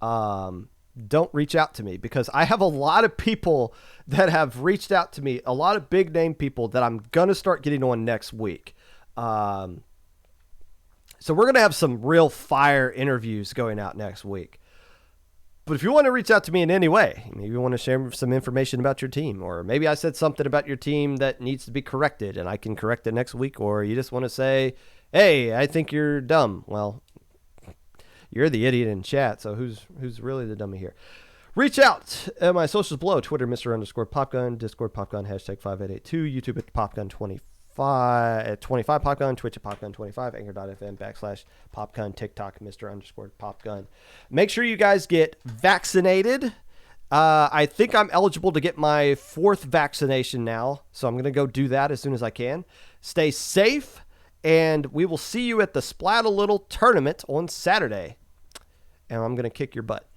don't reach out to me, because I have a lot of people that have reached out to me, a lot of big name people that I'm going to start getting on next week. So we're going to have some real fire interviews going out next week. But if you want to reach out to me in any way, maybe you want to share some information about your team, or maybe I said something about your team that needs to be corrected and I can correct it next week, or you just want to say, hey, I think you're dumb. Well, you're the idiot in chat, so who's really the dummy here? Reach out at my socials below: Twitter, Mr._Popgun, Discord, Popgun, #5882, YouTube at Popgun25, at 25 Popgun, Twitch at Popgun25, Anchor.fm /Popgun, TikTok, Mr._Popgun. Make sure you guys get vaccinated. I think I'm eligible to get my 4th vaccination now, so I'm going to go do that as soon as I can. Stay safe. And we will see you at the Splat-A-Little tournament on Saturday. And I'm going to kick your butt.